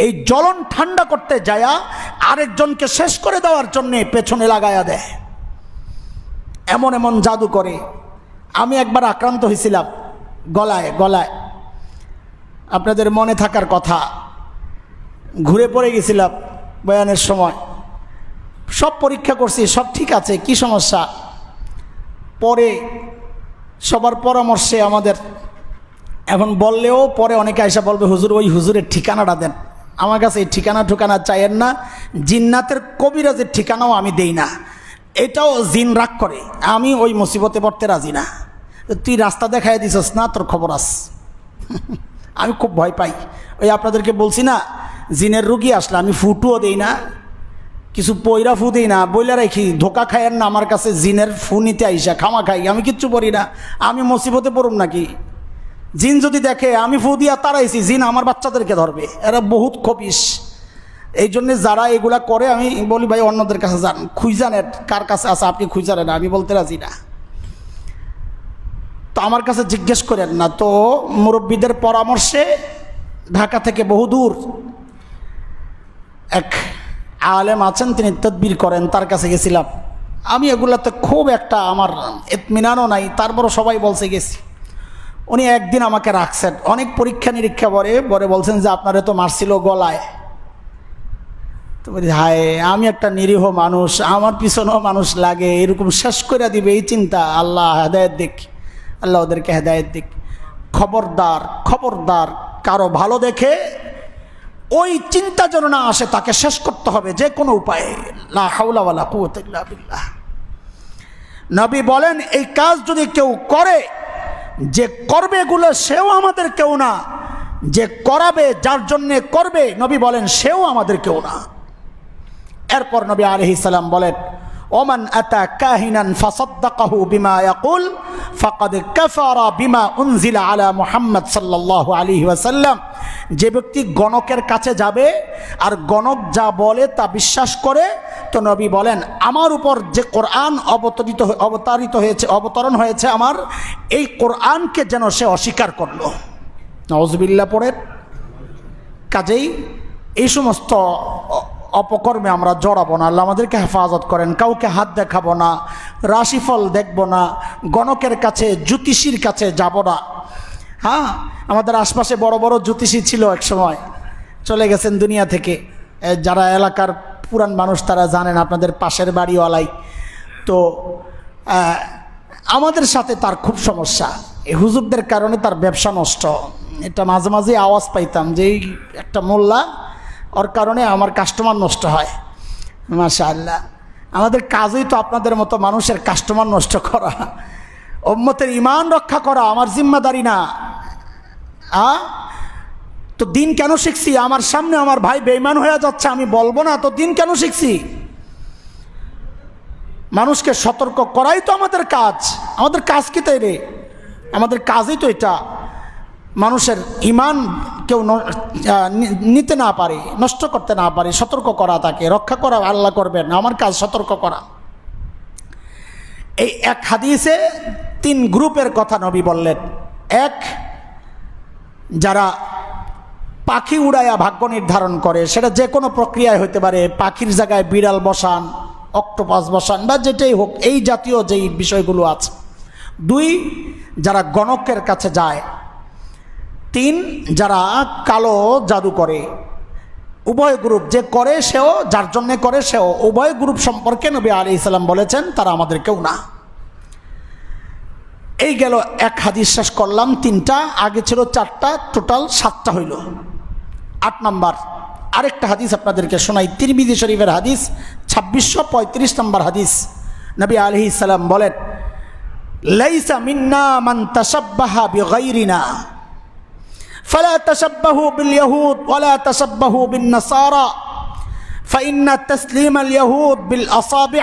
এই জ্বলন ঠান্ডা করতে যায়া আরেকজনকে শেষ করে দেওয়ার জন্যে পেছনে লাগায়া দেয়, এমন এমন জাদু করে। আমি একবার আক্রান্ত হয়েছিলাম গলায়, আপনাদের মনে থাকার কথা, ঘুরে পড়ে গেছিলাম বয়ানের সময়। সব পরীক্ষা করছি, সব ঠিক আছে, কি সমস্যা? পরে সবার পরামর্শে আমাদের, এখন বললেও পরে অনেকে আইসা বলবে হুজুর ওই হুজুরের ঠিকানাটা দেন। আমার কাছে এই ঠিকানা চাইয়েন না, জিন্নাতের কবিরাজের ঠিকানাও আমি দেই না, এটাও জিন রাগ করে, আমি ওই মুসিবতে পড়তে রাজি না। তুই রাস্তা দেখাই দিছস না, তোর খবর আস। আমি খুব ভয় পাই। ওই আপনাদেরকে বলছি না, জিনের রুগী আসলে আমি ফুটুও দেই না, কিছু পয়রা ফু দিই না, বইলা রাখি ধোকা খায়েন না আমার কাছে জিনের ফু নিতে আইসা খামা খাই। আমি কিচ্ছু পড়ি না, আমি মুসিবতে পড়ুম নাকি? জিন যদি দেখে আমি ফু দিয়া তাড়াইছি, জিন আমার বাচ্চাদেরকে ধরবে, এরা বহুত খবিস। এই জন্যে যারা এগুলা করে আমি বলি ভাই অন্যদের কাছে যান, খুঁজানেন কার কাছে আছে আপনি খুঁজানেন, আমি বলতে রাজি না। তো আমার কাছে জিজ্ঞেস করেন না। তো মুরব্বীদের পরামর্শে ঢাকা থেকে বহু দূর এক আলেম আছেন, তিনি তদবির করেন, তার কাছে গেছিলাম। আমি এগুলাতে খুব একটা আমার ইতমিনানও নাই, তারপরও সবাই বলছে গেছি। উনি একদিন আমাকে রাখছেন, অনেক পরীক্ষা নিরীক্ষা পরে বলছেন যে আপনারে তো মারছিল গলায়। তো বলি হায়, আমি একটা নিরীহ মানুষ, আমার পিছনেও মানুষ লাগে, এরকম শেষ করে দিবে এই চিন্তা। আল্লাহ হেদায়েত দিক, আল্লাহ ওদেরকে হেদায়েত দিক। খবরদার খবরদার, কারো ভালো দেখে ওই চিন্তা যেন না আসে, তাকে শেষ করতে হবে যে কোনো উপায়ে। লা হাওলা ওয়ালা কুওয়াতা ইল্লা বিল্লাহ। নবী বলেন এই কাজ যদি কেউ করে, যে করবে এগুলো সেও আমাদের কেউ না, যে করাবে, যার জন্যে করবে, নবী বলেন সেও আমাদের কেউ না। এরপর নবী আলাইহিস সালাম বলেন ওমান আতা কাহিনান ফাসাদ্দাকাহু বিমা ইয়াকুল ফাকাদ কাফারা বিমা উনজিলা আলা মুহাম্মদ সাল্লাল্লাহু আলাইহি ওয়াসাল্লাম। যে ব্যক্তি গণকের কাছে যাবে আর গণক যা বলে তা বিশ্বাস করে, তো নবী বলেন আমার উপর যে কোরআন অবতরণ হয়েছে আমার, এই কোরআনকে যেন সে অস্বীকার করলো। নাউযুবিল্লাহ পড়েন। কাজেই এই সমস্ত অপকর্মে আমরা জড়াবো না। আল্লাহ আমাদেরকে হেফাজত করেন। কাউকে হাত দেখাবো না, রাশিফল দেখবো না, গণকের কাছে, জ্যোতিষীর কাছে যাব না। হ্যাঁ, আমাদের আশপাশে বড় বড় জ্যোতিষী ছিল এক সময়, চলে গেছেন দুনিয়া থেকে। যারা এলাকার পুরান মানুষ তারা জানেন, আপনাদের পাশের বাড়িওয়ালাই। তো আমাদের সাথে তার খুব সমস্যা, এই হুজুরদের কারণে তার ব্যবসা নষ্ট। এটা মাঝে মাঝে আওয়াজ পাইতাম যে এই একটা মোল্লা, ওর কারণে আমার কাস্টমার নষ্ট হয়। মাশাআল্লাহ, আমাদের কাজই তো আপনাদের মতো মানুষের কাস্টমার নষ্ট করা, উম্মতের ঈমান রক্ষা করা আমার জিম্মাদারি না। তো দিন কেন শিখছি? আমার সামনে আমার ভাই বেঈমান হয়ে যাচ্ছে, আমি বলবো না তো দিন কেন শিখছি? মানুষকে সতর্ক করাই তো আমাদের কাজ। আমাদের কাজ কি তাই রে? আমাদের কাজই তো এটা, মানুষের ঈমান কেউ নিতে না পারে, নষ্ট করতে না পারে, সতর্ক করা, তাকে রক্ষা করা আল্লাহ করবেন, আমার কাজ সতর্ক করা। এই এক হাদিসে 3 গ্রুপের কথা নবী বললেন। এক, যারা পাখি উড়াইয়া ভাগ্য নির্ধারণ করে, সেটা যে কোনো প্রক্রিয়ায় হতে পারে, পাখির জায়গায় বিড়াল বসান, অক্টোপাস বসান বা যেটাই হোক, এই জাতীয় যেই বিষয়গুলো আছে। 2, যারা গণকের কাছে যায়। 3, যারা কালো জাদু করে। উভয় গ্রুপ, যে করে সেও, যার জন্য করে সেও, উভয় গ্রুপ সম্পর্কে নবী আলাইহিস সালাম বলেছেন তারা আমাদের কেউ না। এই গেল এক হাদিস শেষ করলাম। 3টা, আগে ছিল 4টা, টোটাল 7টা হইল। 8 নম্বর আরেকটা হাদিস আপনাদেরকে শোনাই, তিরমিজি শরীফের হাদিস, 2635 নম্বর হাদিস। নবী আলাইহিস সালাম বলেন লাইসা মিন্না মান তাশাব্বাহা বিগাইরিনা ফালা তাশাব্বাহু বিল ইয়াহুদ ওয়ালা তাশাব্বাহু বিন নাসারা ফাইন্না তাসলিম আল ইয়াহুদ বিল আসাবি'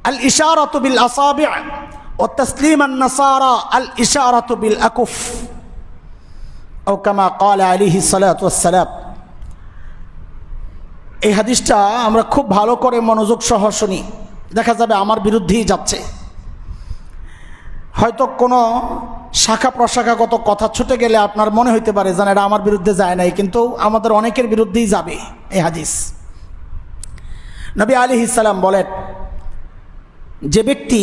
আল ইশারাতু বিল আসাবি' ওয়া তাসলিম আন নাসারা আল ইশারাতু বিল আকুফ ও কামা ক্বালা আলাইহিস সালাতু ওয়াস সালাম। এই হাদিসটা আমরা খুব ভালো করে মনোযোগ সহ শুনি, দেখা যাবে আমার বিরুদ্ধেই যাচ্ছে। হয়তো কোনো শাখা প্রশাখাগত কথা ছুটে গেলে আপনার মনে হইতে পারে যেন এটা আমার বিরুদ্ধে যায় নাই, কিন্তু আমাদের অনেকের বিরুদ্ধেই যাবে এই হাদিস। নবী আলাইহিস সালাম বলেন, যে ব্যক্তি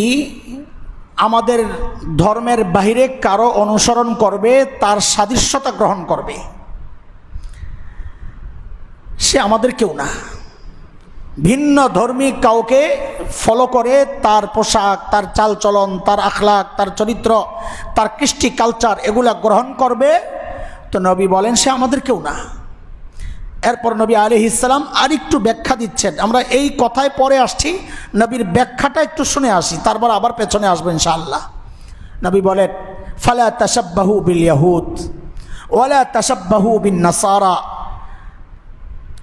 আমাদের ধর্মের বাহিরে কারো অনুসরণ করবে, তার সাদৃশ্যতা গ্রহণ করবে, সে আমাদের কেউ না। ভিন্ন ধর্মী কাউকে ফলো করে তার পোশাক, তার চালচলন, তার আখলাক, তার চরিত্র, তার কৃষ্টি কালচার এগুলা গ্রহণ করবে, তো নবী বলেন সে আমাদের কেউ না। এরপর নবী আলাইহিস সালাম আরেকটু ব্যাখ্যা দিচ্ছেন। আমরা এই কথায় পরে আসছি, নবীর ব্যাখ্যাটা একটু শুনে আসি, তারপর আবার পেছনে আসবেন ইনশাআল্লাহ। নবী বলেন ফালা তাশাব্বাহু বিল ইয়াহুদ ওয়ালা তাশাব্বাহু বিন নাসারা,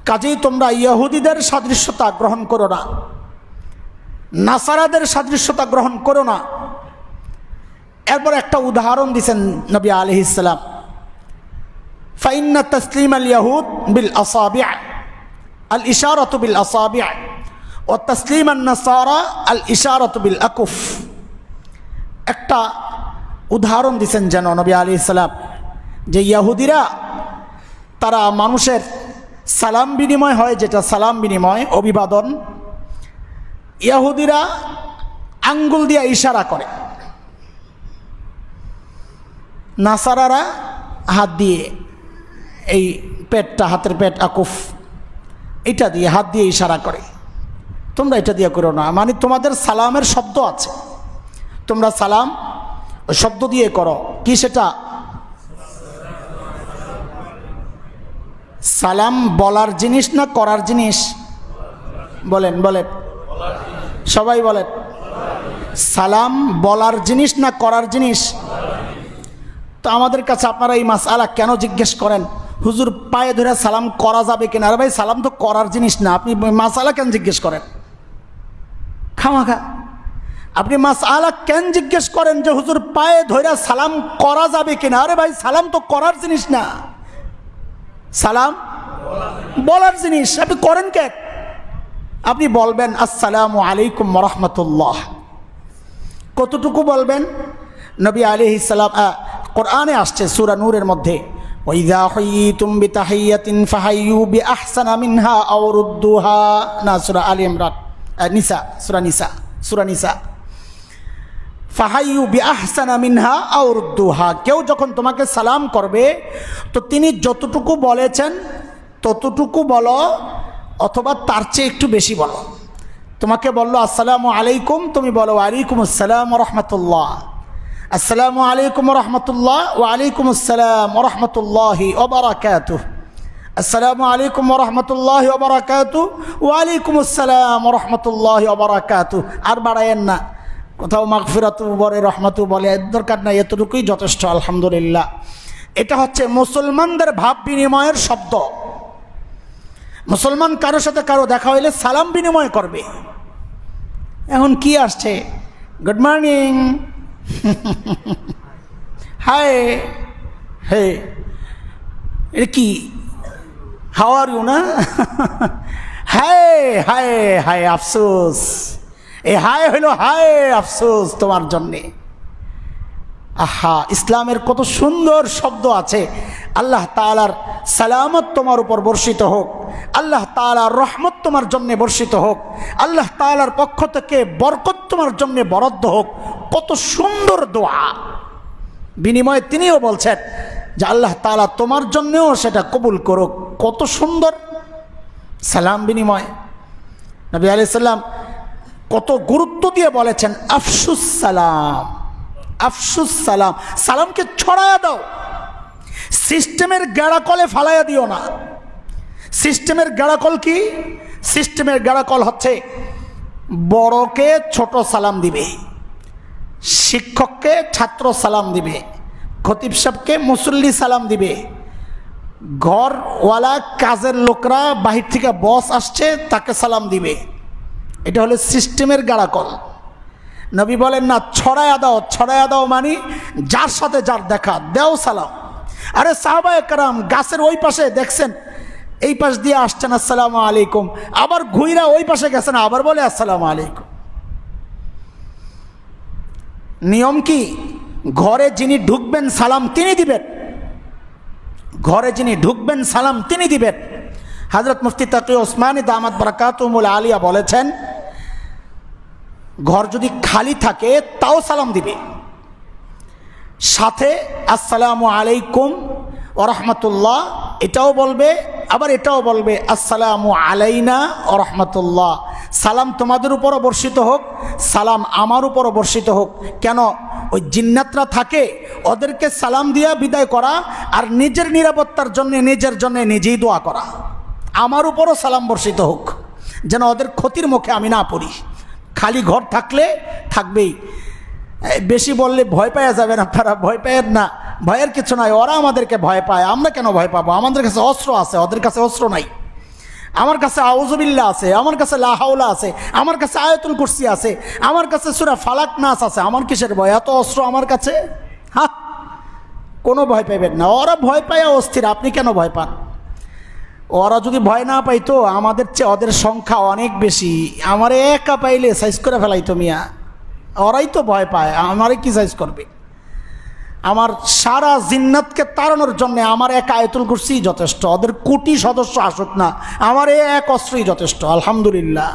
কাজেই তোমরা ইহুদিদের সাদৃশ্যতা গ্রহণ করো না, নাসারাদের সাদৃশ্যতা গ্রহণ করো না। এরপর একটা উদাহরণ দিয়েছেন নবী আলাইহিস সালাম, ফাইন্না তাসলিম আল ইয়াহুদ বিল আসাবি' আল ইশারাতু বিল আসাবি' ওয়া তাসলিম আন নাসারা আল ইশারাতু বিল আকুফ। একটা উদাহরণ দিয়েছেন যেন নবী আলাইহিস সালাম, যে ইহুদিরা তারা মানুষের সালাম বিনিময় হয়, যেটা সালাম বিনিময়, অভিবাদন, ইহুদিরা আঙ্গুল দিয়ে ইশারা করে, নাসারারা হাত দিয়ে, এই পেটটা, হাতের পেট, আকুফ, এটা দিয়ে হাত দিয়ে ইশারা করে। তোমরা এটা দিয়ে করো না, মানে তোমাদের সালামের শব্দ আছে, তোমরা সালাম ওই শব্দ দিয়ে করো। কি সেটা? সালাম বলার জিনিস না করার জিনিস? বলেন বলেন, সবাই বলেন। সালাম বলার জিনিস না করার জিনিস? তো আমাদের কাছে আপনারা এই মাসআলা কেন জিজ্ঞেস করেন, হুজুর পায়ে ধরে সালাম করা যাবে কিনা? আরে ভাই, সালাম তো করার জিনিস না, আপনি মাসআলা কেন জিজ্ঞেস করেন? খামাখা আপনি মাসআলা কেন জিজ্ঞেস করেন যে হুজুর পায়ে ধরে সালাম করা যাবে কিনা? আরে ভাই, সালাম তো করার জিনিস না, সালাম বলার জিনিস। আপনি করেন কে? আপনি বলবেন আসসালামু আলাইকুম ওয়া রাহমাতুল্লাহ। কতটুকু বলবেন? নবী আলাইহিস সালাম, কোরআনে আসছে সূরা নূরের মধ্যে, ওয়াইযা হুয়িতুম বিতাহিয়াতিন ফাহাইয়ু বিআহসানা মিনহা আও রুদ্দুহা, না সূরা আলী ইমরান, নিসা, সূরা নিসা, ফাহাইয়ু বিআহসানা মিনহা আও রুদ্দুহা। কেউ যখন তোমাকে সালাম করবে তো তিনি যতটুকু বলেছেন ততটুকু বলো, অথবা তার চেয়ে একটু বেশি বলো। তোমাকে বললো আসসালামু আলাইকুম, তুমি বলো ওয়ালাইকুম আসসালাম ওয়া রাহমাতুল্লাহ। আসসালামু আলাইকুম ওয়া রাহমাতুল্লাহ, ওয়া আলাইকুম আসসালাম ওয়া রাহমাতুল্লাহি ওয়া বারাকাতুহু। আসসালামু আলাইকুম ওয়া রাহমাতুল্লাহি ওয়া বারাকাতুহু, ওয়া আলাইকুম আসসালাম ওয়া রাহমাতুল্লাহি ওয়া বারাকাতুহু। আর বাড়ায়েন না, কোথাও মাগফিরাতু বলে, রহমাতু বলে, দরকার নাই, এতটুকুই যথেষ্ট। আলহামদুলিল্লাহ। এটা হচ্ছে মুসলমানদের ভাব বিনিময়ের শব্দ। মুসলমান কারোর সাথে কারো দেখা হইলে সালাম বিনিময় করবে। এখন কি আসছে? গুড মর্নিং, হাই, হে, এটা কি? হাউ আর ইউ, না? হাই হাই হাই, আফসোস। এই হাই হইল হাই আফসোস তোমার জন্যে। আহা, ইসলামের কত সুন্দর শব্দ আছে। আল্লাহ তাআলার সালামত তোমার উপর বর্ষিত হোক, আল্লাহ তাআলার রহমত তোমার জন্য বর্ষিত হোক, আল্লাহ তাআলার পক্ষ থেকে বরকত তোমার জন্য বরাদ্দ হোক। কত সুন্দর দোয়া। বিনিময়ে তিনিও বলছেন যে আল্লাহ তাআলা তোমার জন্যও সেটা কবুল করুক। কত সুন্দর সালাম বিনিময়। নবী আলাইহিস সালাম কত গুরুত্ব দিয়ে বলেছেন আফসুস সালাম, আফসুস সালাম। সালামকে ছড়ায়া দাও, সিস্টেমের গেড়াকলে ফালাইয়া দিও না। সিস্টেমের গেড়াকল কি? সিস্টেমের গেড়াকল হচ্ছে বড়কে ছোট সালাম দিবে, শিক্ষককে ছাত্র সালাম দিবে, খতিব সাহেবকে মুসল্লি সালাম দিবে, ঘরওয়ালা কাজের লোকরা বাহির থেকে বস আসছে তাকে সালাম দিবে। এটা হলো সিস্টেমের গাড়াকল। নবী বলেন না, ছড়ায়া দাও। ছড়ায়া দাও মানে যার সাথে যার দেখা দেও সালাম। আরে সাহাবায়ে কেরাম গাছের ওই পাশে দেখছেন, এই পাশ দিয়ে আসছেন আসসালামু আলাইকুম, আবার ঘুইরা ওই পাশে গেছেন, আবার বলে আসসালামু আলাইকুম। নিয়ম কি? ঘরে যিনি ঢুকবেন সালাম তিনি দিবেন, ঘরে যিনি ঢুকবেন সালাম তিনি দিবেন। হযরত মুফতি তাকি ওসমানী দামাত বারাকাতুহুল আলিয়া বলেছেন, ঘর যদি খালি থাকে তাও সালাম দিবে, সাথে আসসালামু আলাইকুম ওয়া রাহমাতুল্লাহ এটাও বলবে, আবার এটাও বলবে আসসালামু আলাইনা ওয়া রাহমাতুল্লাহ। সালাম তোমাদের উপরও বর্ষিত হোক, সালাম আমার উপরও বর্ষিত হোক। কেন? ওই জিন্নাতরা থাকে, ওদেরকে সালাম দিয়া বিদায় করা, আর নিজের নিরাপত্তার জন্য নিজের জন্য নিজেই দোয়া করা। আমার উপরও সালাম বর্ষিত হোক, যেন ওদের ক্ষতির মুখে আমি না পড়ি। খালি ঘর থাকলে থাকবেই, বেশি বললে ভয় পাওয়া যাবে না। আপনারা ভয় পায়েন না, ভয়ের কিছু নাই। ওরা আমাদেরকে ভয় পায়, আমরা কেন ভয় পাবো? আমাদের কাছে অস্ত্র আছে, ওদের কাছে অস্ত্র নাই। আমার কাছে আউযুবিল্লাহ আছে, আমার কাছে লা হাওলা আছে, আমার কাছে আয়াতুল কুরসি আছে, আমার কাছে সূরা ফালাক নাস আছে। আমার কিসের ভয়? এত অস্ত্র আমার কাছে। হ্যাঁ, কোনো ভয় পাইবেন না। ওরা ভয় পায় অস্থির, আপনি কেন ভয় পান? ওরা যদি ভয় না পাইতো, আমাদের চেয়ে ওদের সংখ্যা অনেক বেশি। আমারে একা পাইলে সাইজ করে ফেলাইতো মিয়া। ওরাই তো ভয় পায়, আমারে কি সাইজ করবে? আমার সারা জিন্নাতকে তাড়ানোর জন্য আমার এক আয়াতুল কুরসিই যথেষ্ট, ওদের কোটি সদস্য আসুক না, আমার এই এক অস্ত্রই যথেষ্ট। আলহামদুলিল্লাহ।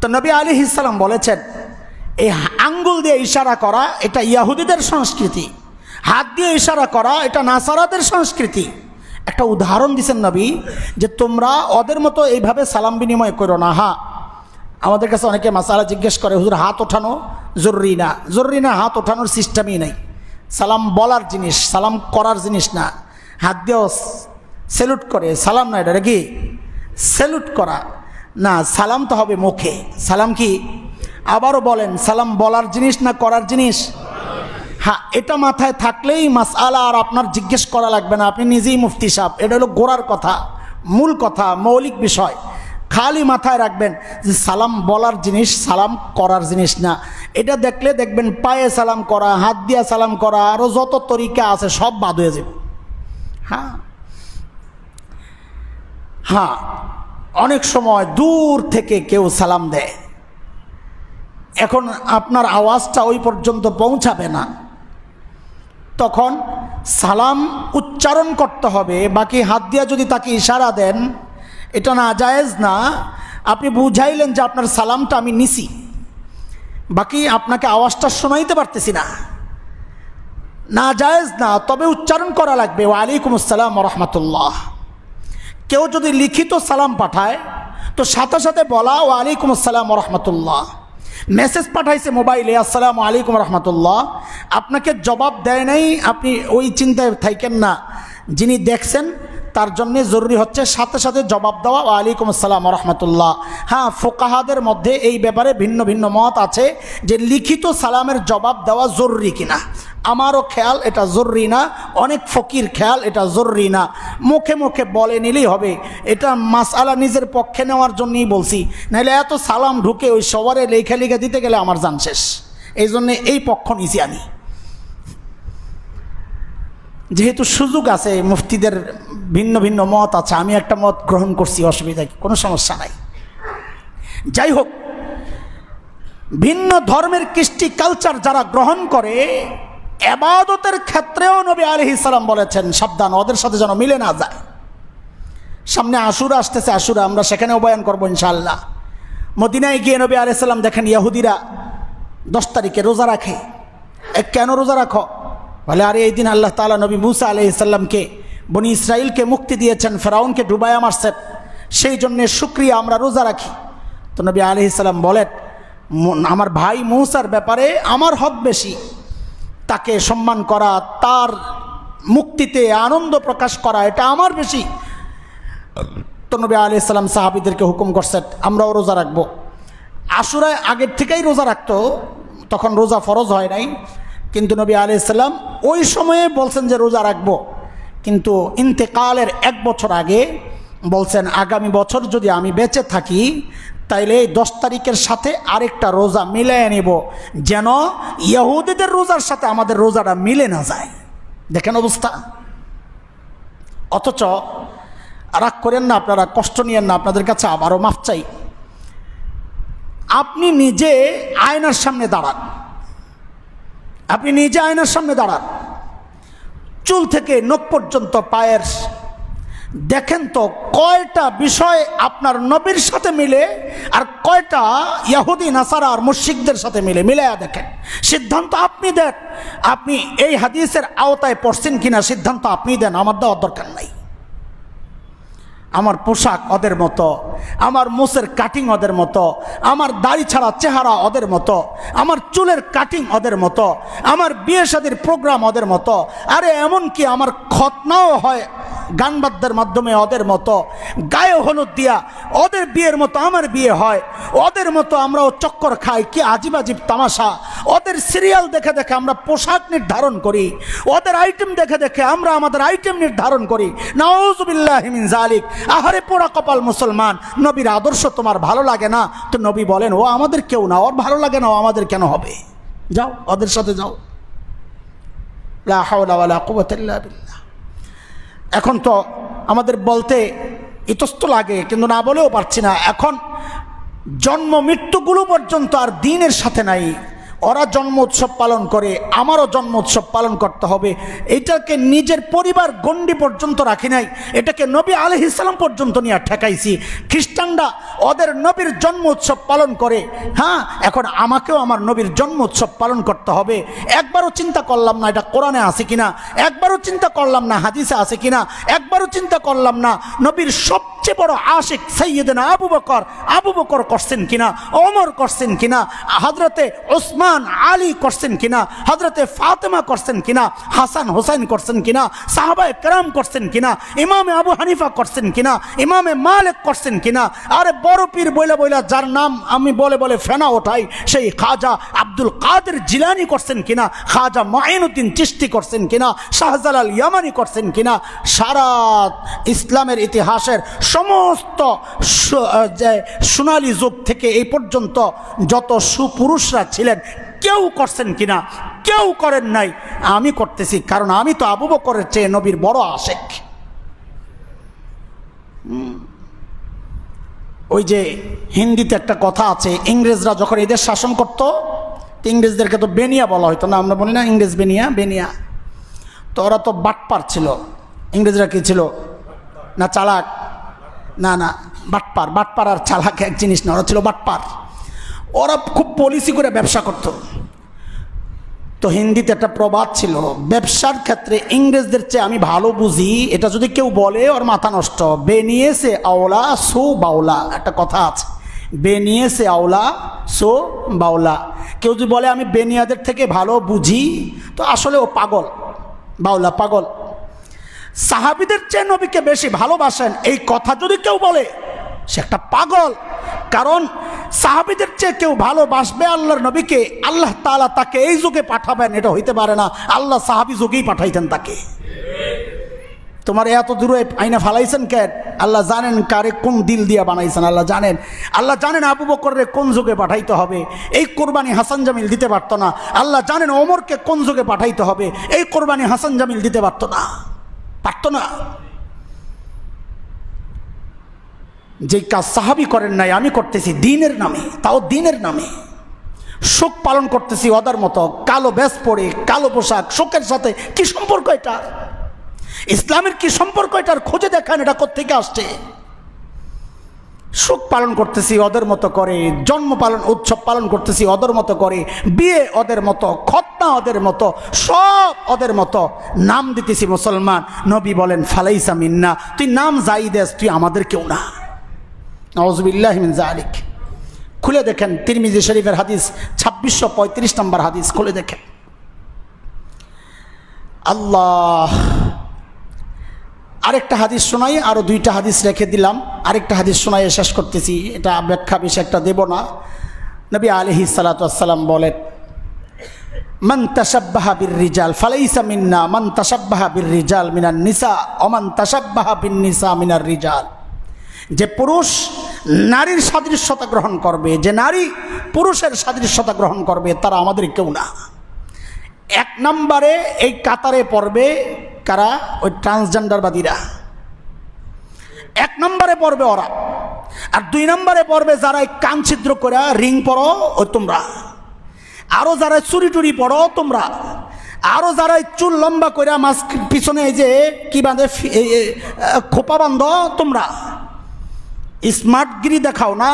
তো নবী আলাইহিস সালাম বলেছেন, এই আঙ্গুল দিয়ে ইশারা করা এটা ইহুদিদের সংস্কৃতি, হাত দিয়ে ইশারা করা এটা নাসারাদের সংস্কৃতি। একটা উদাহরণ দিয়েছেন নবী যে তোমরা ওদের মতো এইভাবে সালাম বিনিময় করো না। হ্যাঁ, আমাদের কাছে অনেকে মাসালা জিজ্ঞেস করে, হুজুর হাত ওঠানো জরুরি না? জরুরি না, হাত ওঠানোর সিস্টেমই নেই। সালাম বলার জিনিস, সালাম করার জিনিস না। হাত দিয়েও স্যালুট করে, সালাম না, এটা কি স্যালুট করা না, সালাম তো হবে মুখে। সালাম কি, আবারও বলেন, সালাম বলার জিনিস না করার জিনিস? হ্যাঁ, এটা মাথায় থাকলেই মাসআলা আর আপনার জিজ্ঞেস করা লাগবে না, আপনি নিজেই মুফতি সাহেব। এটা হলো গোড়ার কথা, মূল কথা, মৌলিক বিষয়। খালি মাথায় রাখবেন যে সালাম বলার জিনিস, সালাম করার জিনিস না। এটা দেখলে দেখবেন পায়ে সালাম করা, হাত দিয়া সালাম করা, আরও যত তরিকা আছে সব বাদ হয়ে যাবে। হ্যাঁ হ্যাঁ, অনেক সময় দূর থেকে কেউ সালাম দেয়, এখন আপনার আওয়াজটা ওই পর্যন্ত পৌঁছাবে না, তখন সালাম উচ্চারণ করতে হবে। বাকি হাত দিয়া যদি তাকে ইশারা দেন, এটা না জায়েজ না। আপনি বুঝাইলেন যে আপনার সালামটা আমি নিছি, বাকি আপনাকে আওয়াজটা শোনাইতে পারতেছি না, না জায়েজ না। তবে উচ্চারণ করা লাগবে, ওয়ালাইকুম আসসালাম ওয়া রাহমাতুল্লাহ। কেউ যদি লিখিত সালাম পাঠায় তো সাথে সাথে বলা ওয়ালাইকুম আসসালাম ওয়া রাহমাতুল্লাহ। মেসেজ পাঠাইছে মোবাইলে, আসসালামু আলাইকুম রহমতুল্লাহ, আপনাকে জবাব দেয় নাই, আপনি ওই চিন্তায় থাকেন না। যিনি দেখছেন তার জন্য জরুরি হচ্ছে সাথে সাথে জবাব দেওয়া, ওয়ালাইকুম আসসালাম রহমতুল্লাহ। হ্যাঁ, ফোকাহাদের মধ্যে এই ব্যাপারে ভিন্ন ভিন্ন মত আছে যে লিখিত সালামের জবাব দেওয়া জরুরি কিনা। আমারও খেয়াল এটা জরুরি না, অনেক ফকির খেয়াল এটা জরুরি না, মুখে মুখে বলে নিলেই হবে। এটা মাসআলা নিজের পক্ষে নেওয়ার জন্যই বলছি, নাহলে এত সালাম ঢুকে ওই সবারে লেখা লেখা দিতে গেলে আমার জান শেষ। এই জন্যে এই পক্ষ নিচে আনি, যেহেতু সুযোগ আছে, মুফতিদের ভিন্ন ভিন্ন মত আছে, আমি একটা মত গ্রহণ করছি, অসুবিধা কোনো সমস্যা নাই। যাই হোক, ভিন্ন ধর্মের কৃষ্টি কালচার যারা গ্রহণ করে, ইবাদতের ক্ষেত্রেও নবী আলাইহিস সালাম বলেছেন সাবধান, ওদের সাথে যেন মিলে না যায়। সামনে আশুরা আসতেছে, আশুরা আমরা সেখানেও বয়ান করবো ইনশাআল্লাহ। মদিনায় গিয়ে নবী আলাইহিস সালাম দেখেন ইহুদিরা 10 তারিখে রোজা রাখে। কেন রোজা রাখো? বলে আরে এই দিন আল্লাহ তাআলা নবী মুসা আলাইহিস সালামকে, বনি ইসরাইলকে মুক্তি দিয়েছেন, ফেরাউনকে ডুবাইয়া মারছেন, সেই জন্যে শুকরিয়া আমরা রোজা রাখি। তো নবী আলাইহিস সালাম বলেন, আমার ভাই মুসার ব্যাপারে আমার হক বেশি, তাকে সম্মান করা, তার মুক্তিতে আনন্দ প্রকাশ করা এটা আমার বেশি। তো নবী আলাইহিস সালাম সাহাবীদেরকে হুকুম করছেন আমরাও রোজা রাখবো। আশুরায় আগের থেকেই রোজা রাখতো, তখন রোজা ফরজ হয় নাই, কিন্তু নবী আলাইহিস সালাম ওই সময়ে বলছেন যে রোজা রাখবো, কিন্তু ইন্তেকালের 1 বছর আগে বলছেন আগামী বছর যদি আমি বেঁচে থাকি তাইলে 10 তারিখের সাথে আরেকটা রোজা মিলিয়ে নেব, যেন ইহুদিদের রোজার সাথে আমাদের রোজাটা মিলে না যায়। দেখেন অবস্থা। অথচ রাগ করেন না আপনারা, কষ্ট নিয়েন না, আপনাদের কাছে আবারও মাফ চাই। আপনি নিজে আয়নার সামনে দাঁড়ান, আপনি নিজে আয়নার সামনে দাঁড়ান, চুল থেকে নখ পর্যন্ত পায়ের দেখেন তো কয়টা বিষয় আপনার নবীর সাথে মিলে আর কয়টা ইহুদি নাসারা আর মুশরিকদের সাথে মিলে, মিলায়া দেখেন। সিদ্ধান্ত আপনি দেন, আপনি এই হাদিসের আওতায় পড়ছেন কিনা সিদ্ধান্ত আপনি দেন, আমার দেওয়ার দরকার নাই। আমার পোশাক ওদের মতো, আমার মুসের কাটিং ওদের মতো, আমার দাড়ি ছাড়া চেহারা ওদের মতো, আমার চুলের কাটিং ওদের মতো, আমার বিয়ে শাদীর প্রোগ্রাম ওদের মতো, আরে এমনকি আমার খতনাও হয় গান বাদ্যের মাধ্যমে ওদের মতো, গায়ে হলুদ দিয়া ওদের বিয়ের মতো আমার বিয়ে হয়, ওদের মতো আমরাও চক্কর খাই, কি আজিব আজিব তামাশা। ওদের সিরিয়াল দেখে দেখে আমরা পোশাক নির্ধারণ করি, ওদের আইটেম দেখে দেখে আমরা আমাদের আইটেম নির্ধারণ করি। নাউযুবিল্লাহি মিন যালিক। আহারে পোড়া কপাল মুসলমান, নবীর আদর্শ তোমার ভালো লাগে না? তো নবী বলেন ও আমাদের কেউ না, ওর ভালো লাগে না, ও আমাদের কেন হবে? যাও ওদের সাথে যাও। লা হাওলা ওয়ালা কুওয়াতা ইল্লা বিল্লাহ। এখন তো আমাদের বলতে ইতস্ত লাগে, কিন্তু না বলেও পারছি না। এখন জন্ম মৃত্যুগুলো পর্যন্ত আর দ্বীনের সাথে নাই, ওরা জন্ম উৎসব পালন করে, আমারও জন্ম উৎসব পালন করতে হবে। এটাকে নিজের পরিবার গণ্ডি পর্যন্ত রাখি নাই, এটাকে নবী আলাইহিস সালাম পর্যন্ত নিয়ে ঠেকাইছি। খ্রিস্টানরা ওদের নবীর জন্ম উৎসব পালন করে, হ্যাঁ, এখন আমাকেও আমার নবীর জন্ম উৎসব পালন করতে হবে। একবারও চিন্তা করলাম না এটা কোরআনে আছে কিনা, একবারও চিন্তা করলাম না হাদিসে আছে কিনা, একবারও চিন্তা করলাম না নবীর সবচেয়ে বড় আশিক সাইয়্যিদনা আবু বকর করছেন কিনা, ওমর করছেন কিনা, হযরতে ওসমান আলী করছেন কিনা, হযরতে ফাতেমা করছেন কিনা, হাসান হোসেন করছেন কিনা, সাহাবায়ে কেরাম করছেন কিনা, ইমামে আবু হানিফা করছেন কিনা, ইমামে মালিক করছেন কিনা। আরে বড় পীর বইলা বইলা যার নাম আমি বলে বলে ফেনা ওঠাই, সেই খাজা আব্দুল কাদের জিলানি করছেন কিনা, খাজা মুঈনুদ্দিন চিশতি করছেন কিনা, শাহজালাল ইয়ামানি করছেন কিনা। সারা ইসলামের ইতিহাসের সমস্ত সোনালী যুগ থেকে এই পর্যন্ত যত সুপুরুষরা ছিলেন কেউ করছেন কিনা? কেউ করেন নাই। আমি করতেছি, কারণ আমি তো আবু বকরের চেয়ে নবীর বড় আশিক। ওই যে হিন্দিতে একটা কথা আছে, ইংরেজরা যখন এদের শাসন করতো, ইংরেজদেরকে তো বেনিয়া বলা হইতো না, আমরা বলি না ইংরেজ বেনিয়া। তো ওরা তো বাটপার ছিল। ইংরেজরা কি ছিল? না চালাক? না, বাটপার আর চালাক এক জিনিস না, ওরা ছিল বাটপার। ওরা খুব পলিসি করে ব্যবসা করত। তো হিন্দিতে একটা প্রবাদ ছিল, ব্যবসার ক্ষেত্রে ইংরেজদের চেয়ে আমি ভালো বুঝি, এটা যদি কেউ বলে ওর মাথা নষ্ট। বেনিয়ে সে আওলা সো বাউলা, একটা কথা আছে, বেনিয়ে সে আওলা সো বাউলা। কেউ যদি বলে আমি বেনিয়াদের থেকে ভালো বুঝি, তো আসলে ও পাগল, বাউলা পাগল। সাহাবীদের চেয়ে নবীকে বেশি ভালোবাসেন, এই কথা যদি কেউ বলে সে একটা পাগল। কারণ সাহাবীদের চেয়ে কেউ ভালোবাসবে আল্লাহর নবীকে, আল্লাহ তাআলা তাকে এই যুগে পাঠাবেন এটা হইতে পারে না। আল্লাহ সাহাবী যুগেই পাঠাইতেন তাকে। তোমার এত দূরে আইনা ফালাইছেন কেন? আল্লাহ জানেন কারে কোন দিল দিয়া বানাইছেন, আল্লাহ জানেন। আল্লাহ জানেন আবু বকররে কোন যুগে পাঠাইতে হবে, এই কোরবানি হাসান জামিল দিতে পারতো না। আল্লাহ জানেন ওমরকে কোন যুগে পাঠাইতে হবে, এই কোরবানি হাসান জামিল দিতে পারতো না। যে কাজ সাহাবী করেন নাই আমি করতেছি দ্বীনের নামে, তাও দ্বীনের নামে। শোক পালন করতেছি ওদের মতো, কালো বেশ পরে, কালো পোশাক। শোকের সাথে কি সম্পর্ক এটা? ইসলামের কি সম্পর্ক এটার খোঁজে দেখান, এটা কোত্থেকে আসছে? শোক পালন করতেছি ওদের মতো করে, জন্ম পালন উৎসব পালন করতেছি ওদের মতো করে, বিয়ে ওদের মতো, খতনা ওদের মতো, সব ওদের মতো। নাম দিতেছি মুসলমান। নবী বলেন ফালাইসা মিন্না, তুই নাম যাই দেস, তুই আমাদের কেউ না। নাউযুবিল্লাহি মিন যালিক। খুলে দেখেন তিরমিজি শরীফের হাদিস 2635 নম্বর হাদিস, খুলে দেখেন। আল্লাহ, আরেকটা হাদিস শোনাই, আরো দুইটা হাদিস রেখে দিলাম, আরেকটা হাদিস শোনাই শেষ করতেছি। এটা ব্যাখ্যা বেশি একটা দেব না। নবী আলাইহিস সালাতু ওয়াস সালাম বলেন, মান তাশাব্বাহা বির-রিজাল ফালাইসা মিন্না, মান তাশাব্বাহা বির-রিজাল মিনান নিসা ওয়া মান তাশাব্বাহা বিন-নিসা মিনার রিজাল। যে পুরুষ নারীর সাদৃশ্যতা গ্রহণ করবে, যে নারী পুরুষের সাদৃশ্যতা গ্রহণ করবে, তারা আমাদের কেউ না। এক নম্বরে এই কাতারে পড়বে কারা? ওই ট্রান্সজেন্ডারবাদীরা এক নম্বরে পড়বে ওরা। আর দুই নম্বরে পড়বে যারা কান ছিদ্র করে রিং পরো ওই তোমরা, আরো যারা চুরি টুরি পড়ো তোমরা, আরো যারা চুল লম্বা করে মাস্ক পিছনে এই যে কি বাঁধে খোপা বান্ধ তোমরা। স্মার্টগিরি দেখাও না,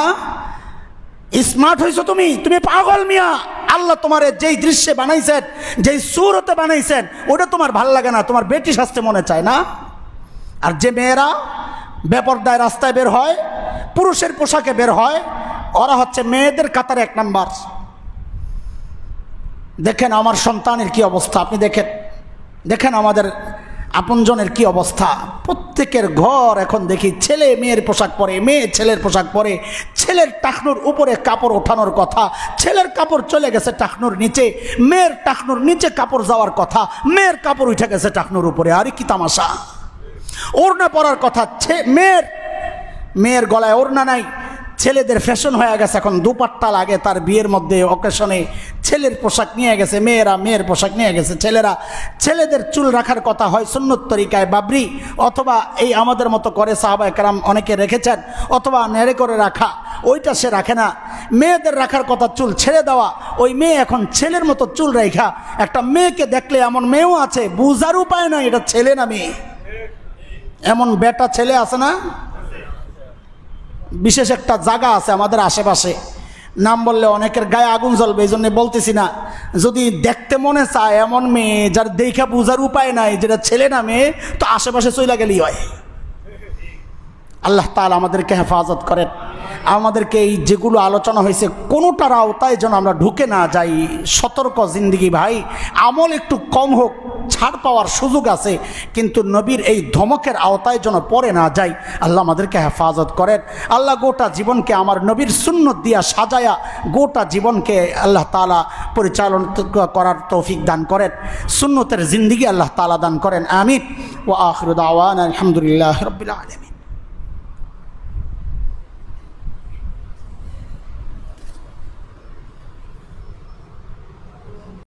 স্মার্ট হয়েছো তুমি, তুমি পাগল মিয়া। আল্লাহ তোমারে যেই দৃশ্যে বানাইছেন, যেই সুরতে বানাইছেন, ওটা তোমার ভাল লাগে না, তোমার বেটি সাজতে মনে চায় না। আর যে মেয়েরা বেপরদায় রাস্তায় বের হয়, পুরুষের পোশাকে বের হয়, ওরা হচ্ছে মেয়েদের কাতারে এক নাম্বার। দেখেন আমার সন্তানের কি অবস্থা, আপনি দেখেন আমাদের আপনজনের কি অবস্থা। প্রত্যেকের ঘর এখন দেখি ছেলে মেয়ের পোশাক পরে, মেয়ে ছেলের পোশাক পরে। ছেলের টাকনুর উপরে কাপড় ওঠানোর কথা, ছেলের কাপড় চলে গেছে টাকনুর নিচে। মেয়ের টাকনুর নিচে কাপড় যাওয়ার কথা, মেয়ের কাপড় উঠে গেছে টাকনুর উপরে। আরে কি তামাশা! ওড়না পরার কথা মেয়ের গলায় ওড়না নাই, ছেলেদের ফ্যাশন হয়ে গেছে এখন দুপাট্টা লাগে তার বিয়ের মধ্যে অকেশনে ছেলের পোশাক নিয়ে গেছে, মেয়েরা মেয়ের পোশাক নিয়ে গেছে, ছেলেরা ছেলেদের চুল রাখার কথা হয় সুন্নত তরিকায় বাবরি, অথবা এই আমাদের মতো করে সাহাবা একরাম অনেকে রেখেছেন, অথবা নেড়ে করে রাখা, ওইটা সে রাখে না। মেয়েদের রাখার কথা চুল ছেড়ে দেওয়া, ওই মেয়ে এখন ছেলের মতো চুল রেখা। একটা মেয়েকে দেখলে এমন মেয়েও আছে বুঝার উপায় নাই এটা ছেলে না মেয়ে, এমন বেটা ছেলে আছে না? বিশেষ একটা জায়গা আছে আমাদের আশেপাশে, নাম বললে অনেকের গায়ে আগুন জ্বলবে, এই জন্য বলতেছি না। যদি দেখতে মনে চায় এমন মেয়ে যার দেখা বুঝার উপায় নাই যেটা ছেলে না মেয়ে, তো আশেপাশে চলে গেলেই হয়। আল্লাহ তাআলা আমাদেরকে হেফাজত করেন। আমাদেরকে এই যেগুলো আলোচনা হয়েছে কোনোটার আওতায় যেন আমরা ঢুকে না যাই। সতর্ক জিন্দিগি ভাই, আমল একটু কম হোক, ছাড় পাওয়ার সুযোগ আছে, কিন্তু নবীর এই ধমকের আওতায় যেন পড়ে না যাই। আল্লাহ আমাদেরকে হেফাজত করেন। আল্লাহ গোটা জীবনকে আমার নবীর সুন্নত দিয়া সাজায়া গোটা জীবনকে আল্লাহ তাআলা পরিচালনা করার তৌফিক দান করেন। সুন্নতের জিন্দিগি আল্লাহ তাআলা দান করেন। আমিন। ওয়া আখিরু দাওয়ানা আলহামদুলিল্লাহি রাব্বিল আলামিন।